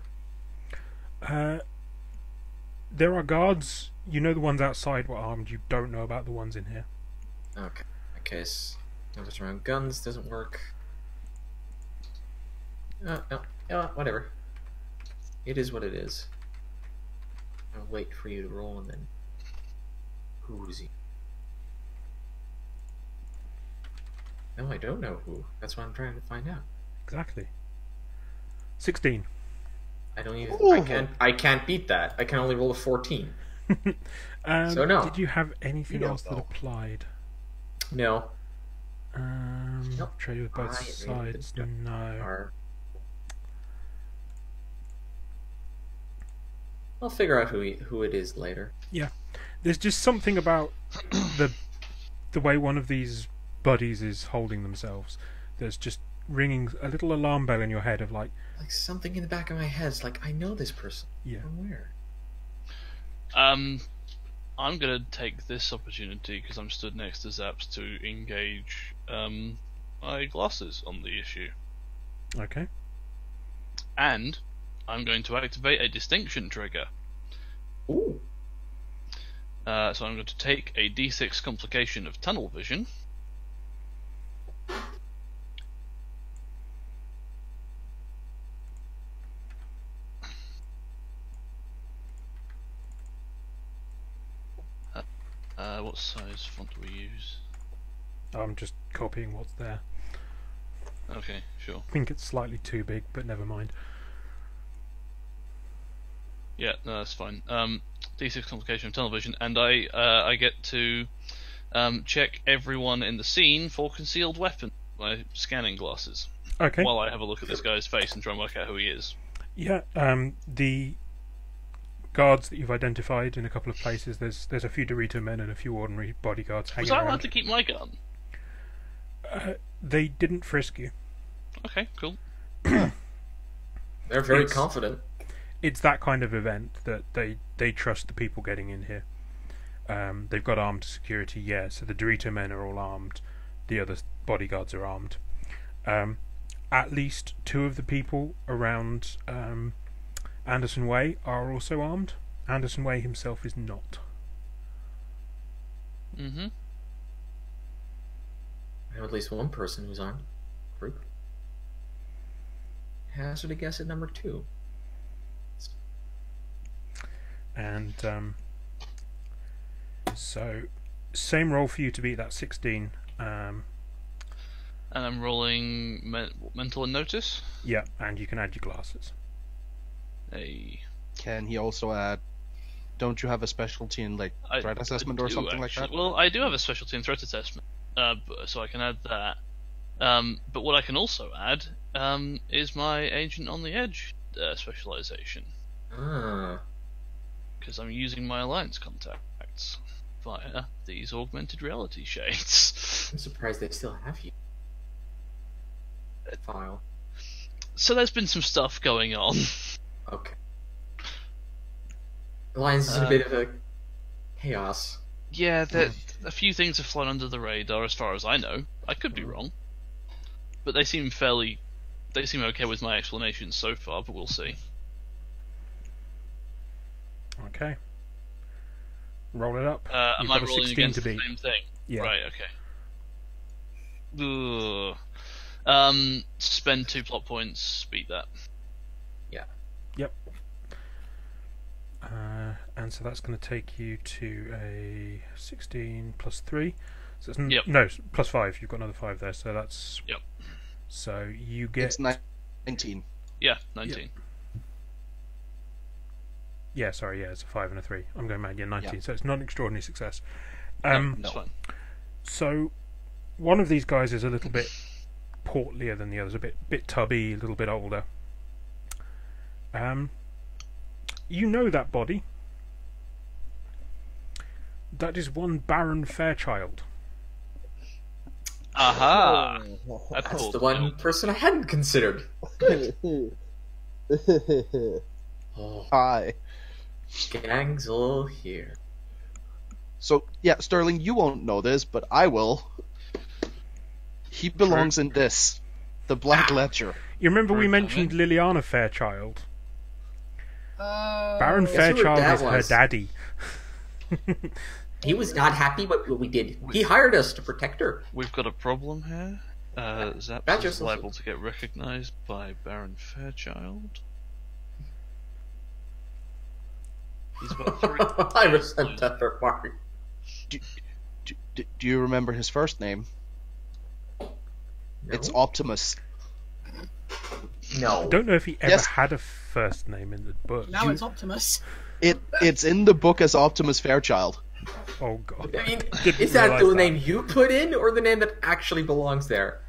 There are guards. You know the ones outside were armed. You don't know about the ones in here. Okay. In case notice around guns doesn't work. No, whatever. It is what it is. I'll wait for you to roll and then. Who is he? No, I don't know who. That's what I'm trying to find out. Exactly. 16. I don't even. Ooh. I can't beat that. I can only roll a 14. So no. Did you have anything You don't else that know. applied? No. Nope. Trade with both I really sides. didn't. No. Or... I'll figure out who it is later. There's just something about the way one of these buddies is holding themselves. There's just ringing a little alarm bell in your head of like Like something in the back of my head is like, I know this person. Yeah. From where? I'm gonna take this opportunity because I'm stood next to Zaps to engage my glasses on the issue, okay. and I'm going to activate a distinction trigger. Ooh. So I'm going to take a D6 complication of tunnel vision. What size font do we use? I'm just copying what's there. Okay, sure. I think it's slightly too big, but never mind. Yeah, no, that's fine. D6 complication of tunnel vision, and I get to check everyone in the scene for concealed weapons by scanning glasses. Okay. While I have a look at this guy's face and try and work out who he is. Yeah. The guards that you've identified in a couple of places. There's a few Dorito men and a few ordinary bodyguards hanging Was I allowed around. to keep my gun? They didn't frisk you. Okay, cool. They're very It's- confident. It's that kind of event that they trust the people getting in here. They've got armed security, yeah. So the Dorito men are all armed. The other bodyguards are armed. At least 2 of the people around Anderson Way are also armed. Anderson Way himself is not. Mm-hmm. I know at least one person who's armed. Group. Hazard a guess at number 2. And so, same roll for you to beat that 16. And I'm rolling mental and notice. Yeah, and you can add your glasses. Hey. Can he also add? Don't you have a specialty in like threat assessment or something like that? Well, I do have a specialty in threat assessment, so I can add that. But what I can also add is my agent on the edge specialization, Ah. because I'm using my alliance contacts via these augmented reality shades. I'm surprised they still have you. File. So there's been some stuff going on. Okay. Alliance is in a bit of a chaos. Yeah, a few things have flown under the radar, as far as I know. I could be wrong, but they seem okay with my explanations so far. But we'll see. Okay. Roll it up. Am You've I got a rolling 16 against to the beat. same thing? Yeah. Right. Okay. Ugh. Spend 2 plot points. Beat that. Yep. And so that's going to take you to a 16 plus 3. So it's Yep. No, plus 5. You've got another 5 there. So that's. Yep. So you get. It's 19. Yeah, 19. Yeah, sorry. Yeah, it's a 5 and a 3. I'm going mad. Yeah, 19. Yeah. So it's not an extraordinary success. No, it's fine. So one of these guys is a little bit portlier than the others, a bit tubby, a little bit older. You know that body. That is one Baron Fairchild. Aha! That's the one person I hadn't considered. Oh, Hi. gang's all here. So yeah, Sterling, you won't know this, but I will. He belongs in this, the Black Ledger. You remember we Right, mentioned Liliana Fairchild? Oh. Baron Guess who her Fairchild dad is her was? daddy. He was not happy with what we did. He hired us to protect her. We've got a problem here. Zaps Badger is sausage. liable to get recognised by Baron Fairchild. He's about 3. I resent that remark. Do you remember his first name? No? It's Optimus. I No. don't know if he ever Yes. had a first name in the book. Now it's Optimus. It's in the book as Optimus Fairchild. Oh god. I mean, Didn't is that realise the that. name you put in, or the name that actually belongs there?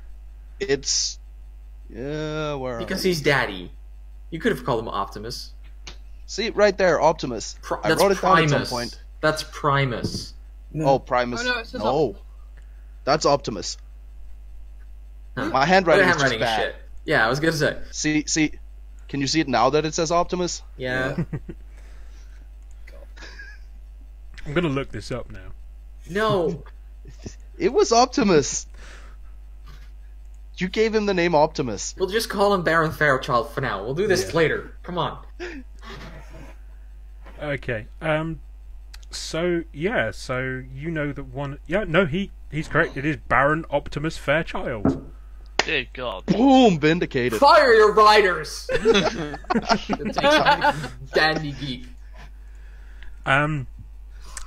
It's where? Because he's daddy. You could have called him Optimus. See right there, Optimus. I That's wrote it down at some Primus. point. That's Primus. Oh, Primus. Oh, no, it says No, that's Optimus. Huh? My handwriting is just handwriting is bad. shit. Yeah, I was gonna say. See, can you see it now that it says Optimus? Yeah. I'm gonna look this up now. No. It was Optimus. You gave him the name Optimus. We'll just call him Baron Fairchild for now. We'll do this later. Come on. Okay. So yeah. So you know that one. Yeah. No. He's correct. It is Baron Optimus Fairchild. Dear God. Boom, vindicated. Fire your riders! Dandy geek.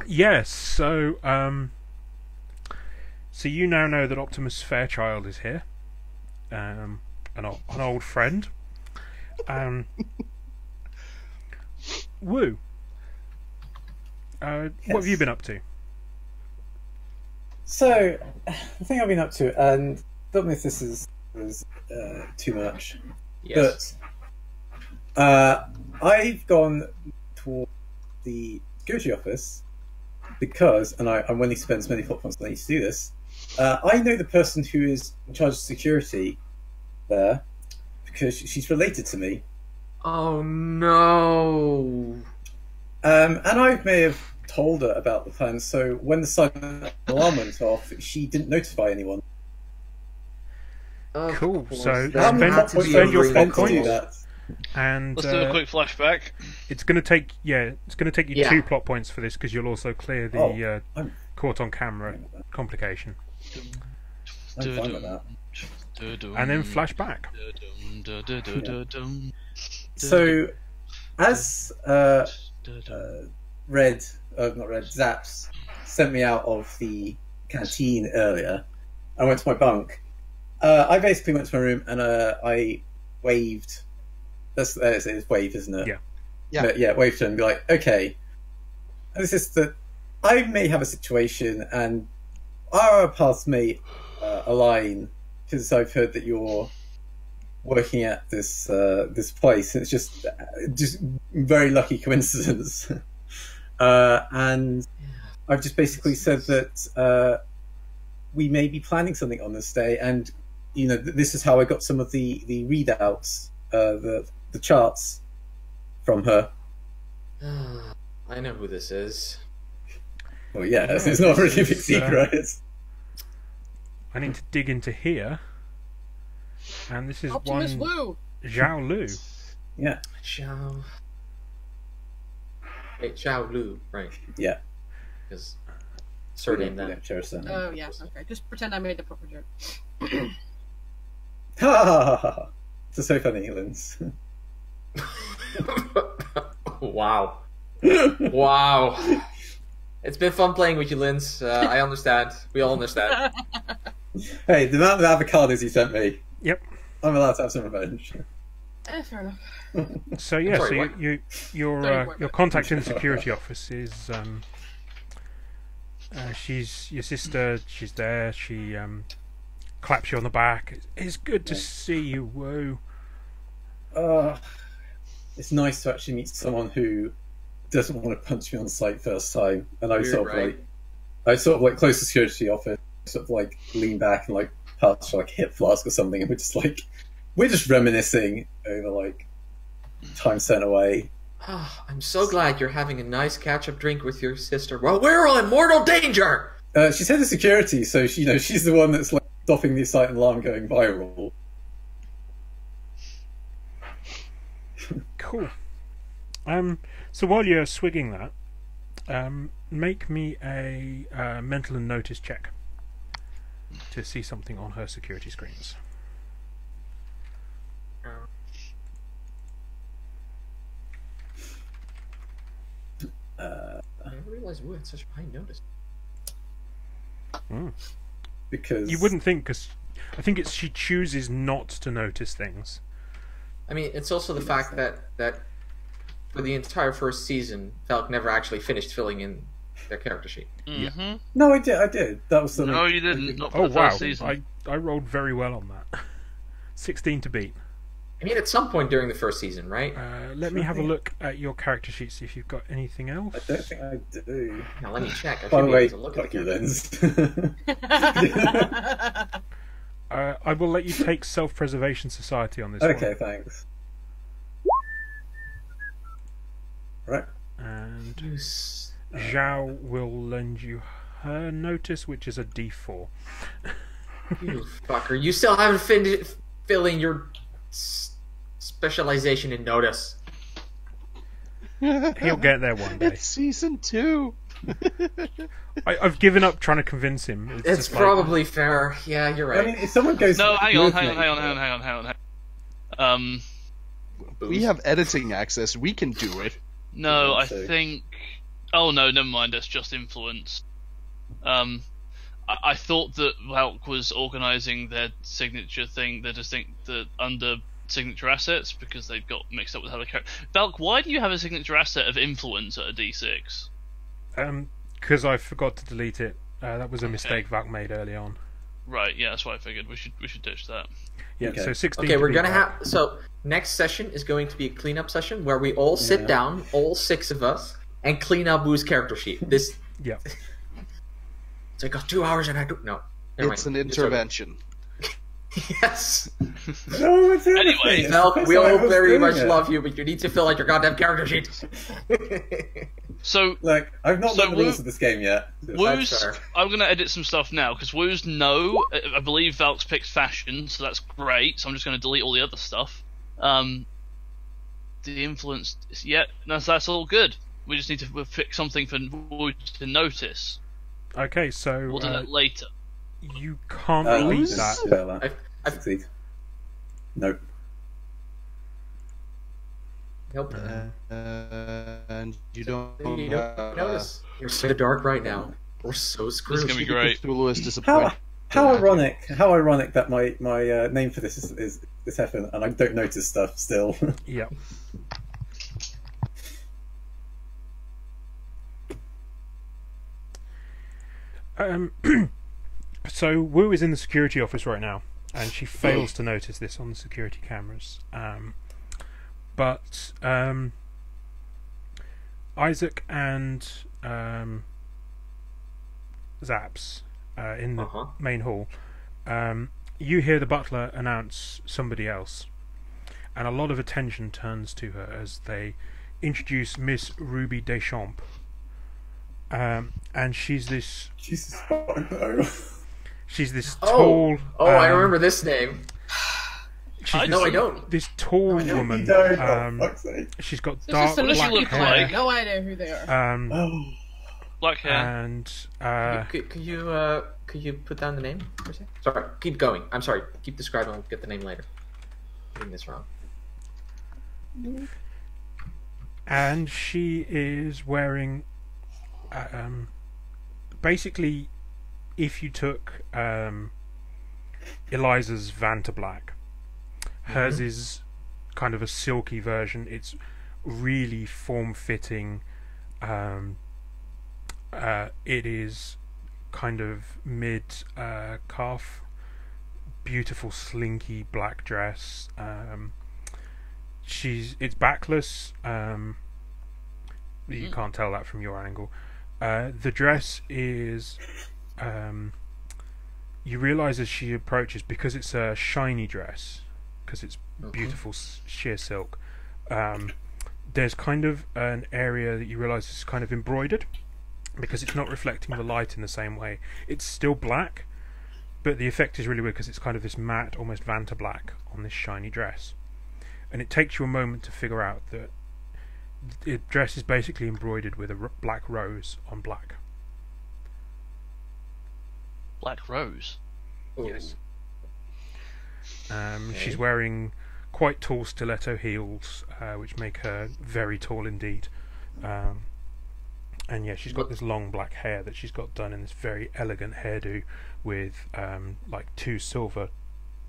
Yes. So so you now know that Optimus Fairchild is here. An old friend. Woo. What have you been up to? So, the thing I've been up to, and don't know if this is was too much. Yes. But I've gone toward the security office because, and I'm willing to spend as many plot points as I need to do this. I know the person who is in charge of security there because she's related to me. Oh no! And I may have told her about the plan. So when the silent alarm went off, she didn't notify anyone. Cool. Course, So spend your plot to do points, that. and Let's do a quick flashback. it's going to take you Yeah. 2 plot points for this because you'll also clear the I'm caught on camera complication, fine with that. and then flashback. So, as Zaps sent me out of the canteen earlier, I went to my bunk. I basically went to my room and I waved. It's wave, isn't it? Yeah. Yeah. Waved to him and be like, okay, this is that I may have a situation and our paths may align because I've heard that you're working at this place. It's just very lucky coincidence. And I've just basically said that we may be planning something on this day, and this is how I got some of the readouts, the charts from her. I know who this is. Well, yeah, it's not really a big secret. I need to dig into here, and this is Optimus one Wu. Zhao Lu. Yeah, Xiao Lu, right? yeah. Because surname We that. don't share a surname. Oh yeah, okay. Just pretend I made a proper joke. Ha ha ha ha! It's so funny, Linz. Wow. Wow. It's been fun playing with you, Linz. I understand. We all understand. Hey, the amount of avocados you sent me. Yep. I'm allowed to have some revenge. Fair enough. So yeah, Sorry, so what? your contact in the security office is she's your sister. She's there. She claps you on the back. It's good to see you, Wu. It's nice to actually meet someone who doesn't want to punch me on sight first time. And I Weird, sort of right? close the security office, sort of like lean back and like pass for like a hip flask or something, and we're just reminiscing over like time sent away. I'm so glad you're having a nice catch-up drink with your sister. Well, we're all in mortal danger! She's head of security, so she's the one that's like stopping the silent alarm going viral. Cool. So while you're swigging that, make me a mental and notice check to see something on her security screens. I didn't realize we had such high notice. Because You wouldn't think, because I think she chooses not to notice things. I mean, it's also the fact that for the entire first season, Falk never actually finished filling in their character sheet. Mm-hmm. No, I did. That was something. No, you didn't. Not for Oh the wow, first season. I rolled very well on that. 16 to beat. I mean, at some point during the first season, right? Let me have a look at your character sheet, see if you've got anything else. I don't think I do. Now let me check. I By should the be way, able to look at fuck you, the Linz. I will let you take Self-Preservation Society on this Okay, thanks. Right. one. And Use- Zhao will lend you her notice, which is a D4. You fucker. You still haven't finished filling your specialization in notice. He'll get there one day. It's season 2. I've given up trying to convince him. It's just like- probably fair. Yeah, you're I right. mean, if someone goes, No, hang on. We have editing access. We can do it. No, I So- think. Oh no, never mind. That's just influence. I thought that Valk was organising their signature thing. They're distinct under signature assets because they've got mixed up with other characters. Valk, why do you have a signature asset of influence at a D6? Because I forgot to delete it. That was a mistake Valk made early on. Right. Yeah, that's what I figured. We should ditch that. Yeah. Okay. So 16. Okay, to we're be gonna exact. have next session is going to be a cleanup session where we all sit down, all 6 of us, and clean up Wu's character sheet. This Yeah. it's like 2 hours and I don't know. It's an intervention. Yes. No, it's Anyway, Mel, we all very much it. love you, but you need to fill out your goddamn character sheet. So Like, I've not learned the rules of this game yet. Woo's. fair. I'm gonna edit some stuff now because Woo's no. I believe Valk's picked fashion, so that's great. So I'm just gonna delete all the other stuff. The influence. Yeah, that's all good. We just need to pick something for Woo to notice. Okay, so We'll do that later. you can't I'll delete just that. do that. I've- Succeed. Nope. Nope. And you don't. You don't notice. You're so in the dark right now. We're so This is screwed. gonna be great. Cthulhu is disappointed. How ironic! How ironic that my name for this is Heffen, and I don't notice stuff still. Yeah. So Wu is in the security office right now, and she fails to notice this on the security cameras. But Isaac and Zaps in the main hall, you hear the butler announce somebody else, and a lot of attention turns to her as they introduce Miss Ruby Deschamps. And she's this. Jesus, no. She's this tall. I remember this name. She's No, I don't. This tall woman. You don't, for fuck's sake. She's got This dark is the black look hair. like. No idea who they are. Oh. Black hair. And Could you put down the name for a second? Sorry, keep going. I'm sorry. Keep describing. I'll get the name later. I'm getting this wrong. and she is wearing. Basically, if you took Eliza's Vanta Black, hers is kind of a silky version. It's really form-fitting. It is kind of mid-calf, beautiful slinky black dress. It's backless. You can't tell that from your angle. The dress is. You realise as she approaches, because it's a shiny dress, because it's beautiful sheer silk. There's kind of an area that you realise is kind of embroidered, because it's not reflecting the light in the same way. It's still black, but the effect is really weird because it's kind of this matte, almost Vanta black on this shiny dress, and it takes you a moment to figure out that the dress is basically embroidered with a black rose on black. Black rose. Yes. She's wearing quite tall stiletto heels, which make her very tall indeed. And yeah, she's got this long black hair that she's got done in this very elegant hairdo with like two silver,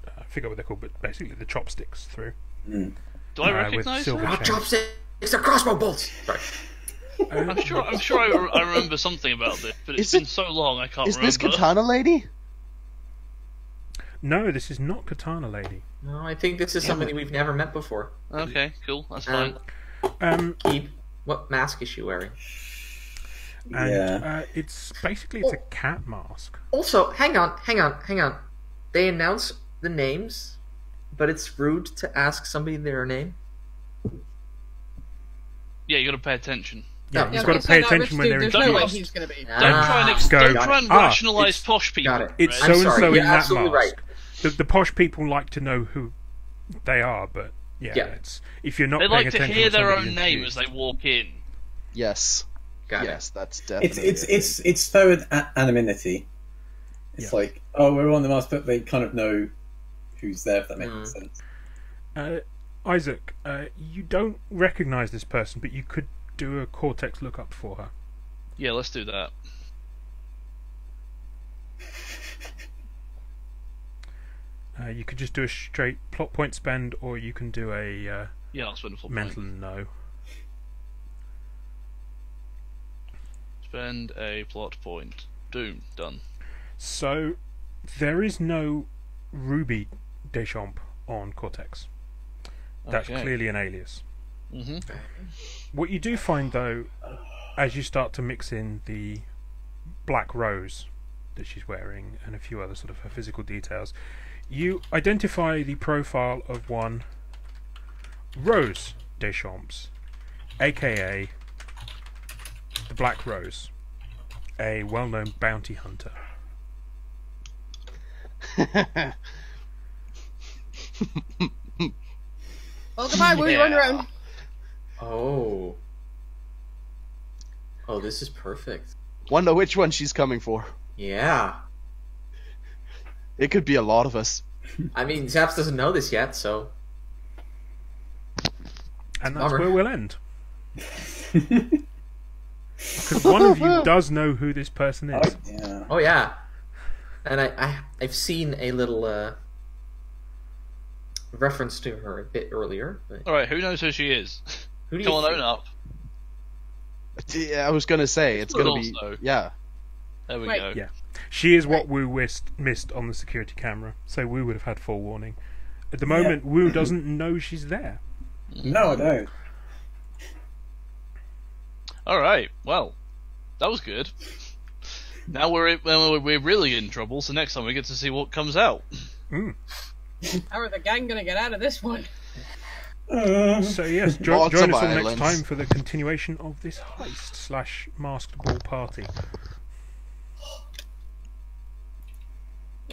I forget what they're called, but basically the chopsticks through. Do I recognise her? Not chopsticks. It's a crossbow bolts. Sorry. I'm sure I remember something about this, but it's been so long I can't remember. Is this Katana Lady? No, this is not Katana Lady. No, I think this is somebody we've never met before. Okay, cool, that's fine. What mask is she wearing? And it's basically a cat mask. Also, hang on. They announce the names, but it's rude to ask somebody their name. Yeah, you got to pay attention. Yeah, you've got to pay attention when they're There's no way introduced. he's going to be. Don't try and rationalise posh people. Got it. It's Red. so and so in You're that absolutely mask. right. The posh people like to know who they are, but yeah. It's if you're not They paying like to attention hear when their somebody's own name as introduced. they walk in. Yes. Got Yes, that's definitely. It's forward anonymity. It's like, oh, we're on the mask, but they kind of know who's there. If that makes sense. Isaac, you don't recognise this person, but you could do a Cortex lookup for her. Yeah, let's do that. You could just do a straight plot point spend, or you can do a Yeah, I'll spend a full mental point. no. Spend a plot point. Doom. Done. So, There is no Ruby Deschamps on Cortex. That's clearly an alias. Mm-hmm. What you do find, though, as you start to mix in the black rose that she's wearing and a few other sort of her physical details, you identify the profile of one Rose Deschamps, aka the Black Rose, a well-known bounty hunter. Well, goodbye, Woo. You're on your own. Oh. Oh, this is perfect. Wonder which one she's coming for. Yeah. It could be a lot of us. I mean, Zaps doesn't know this yet, so... And that's Bummer. where we'll end. Because one of you does know who this person is. Yeah. Oh, yeah. And I've seen a little reference to her a bit earlier. But All right, who knows who she is? who do Come you on, think? own up. Yeah, I was gonna say it's gonna be. Also. Yeah. There we Right. go. Yeah. She is what Wu missed on the security camera, so Wu would have had forewarning. At the moment, Wu doesn't know she's there. No, I don't. All right. Well, that was good. Now we're really in trouble. So next time we get to see what comes out. Mm. How are the gang gonna get out of this one? So yes, join Lots us of all next violence. time for the continuation of this heist / masked ball party.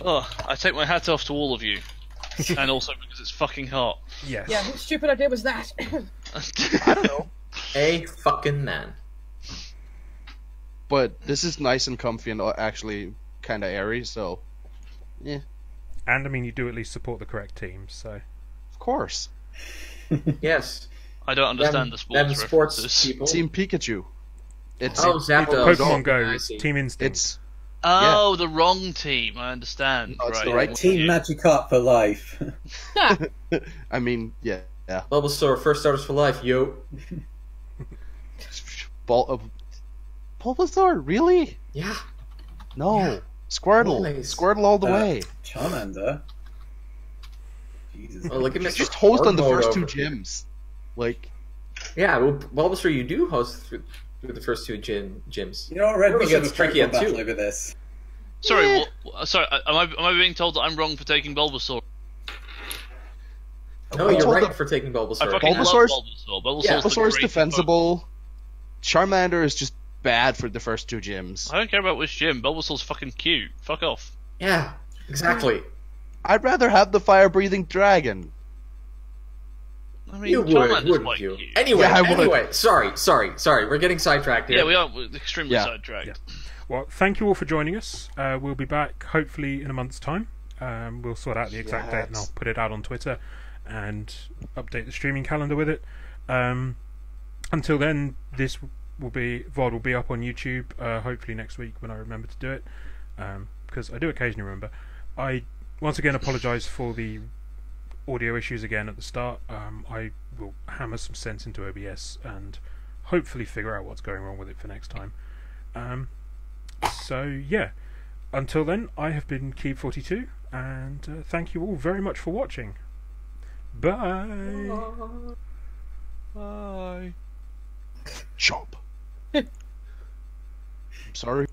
Oh, I take my hat off to all of you, and also because it's fucking hot. Yes. Yeah, whose stupid idea was that? I don't know. A fucking man. But this is nice and comfy and actually kind of airy, so yeah, And I mean, you do at least support the correct team, so. of course. Yes. I don't understand the sports them sports references. people. Team Pikachu. It's Oh, Zapdos. Pokemon Go, I it's see. Team Instinct. it's Oh, the wrong team. I understand. No, it's right. the right Team Magikarp for life. I mean, yeah. Bulbasaur, first starters for life, yo. Bulbasaur, really? Yeah. No. Yeah. Squirtle. Always. Squirtle all the way. Charmander. Jesus. Oh, look at Mr. Just host on the Hard first Mode two over gyms. Like, Yeah, well, Bulbasaur, you do host through the first two gyms. You know what, Red? We're We gonna should get have tricky tricky at battle two. over this. Sorry, sorry. Am I being told that I'm wrong for taking Bulbasaur? No, I you're told right them- for taking I Bulbasaur. fucking love Bulbasaur's- Bulbasaur. Bulbasaur's, Yeah, the Bulbasaur's greatest defensible. Charmander is just bad for the first two gyms. Pokemon. I don't care about which gym. Bulbasaur's fucking cute. Fuck off. Yeah, exactly. I'd rather have the fire-breathing dragon. I mean, You would, Charmander's wouldn't quite you? cute. Anyway, Yeah, I would. anyway, sorry. We're getting sidetracked here. Yeah, we are extremely Yeah. sidetracked. Yeah. Well, thank you all for joining us. We'll be back hopefully in a month's time. We'll sort out the exact date and I'll put it out on Twitter and update the streaming calendar with it. Until then, this will be VOD will be up on YouTube. Hopefully next week when I remember to do it, because I do occasionally remember. I once again apologise for the audio issues again at the start. I will hammer some sense into OBS and hopefully figure out what's going wrong with it for next time. So yeah, until then, I have been Keeb42, and thank you all very much for watching. Bye. Bye. Chomp. I'm sorry.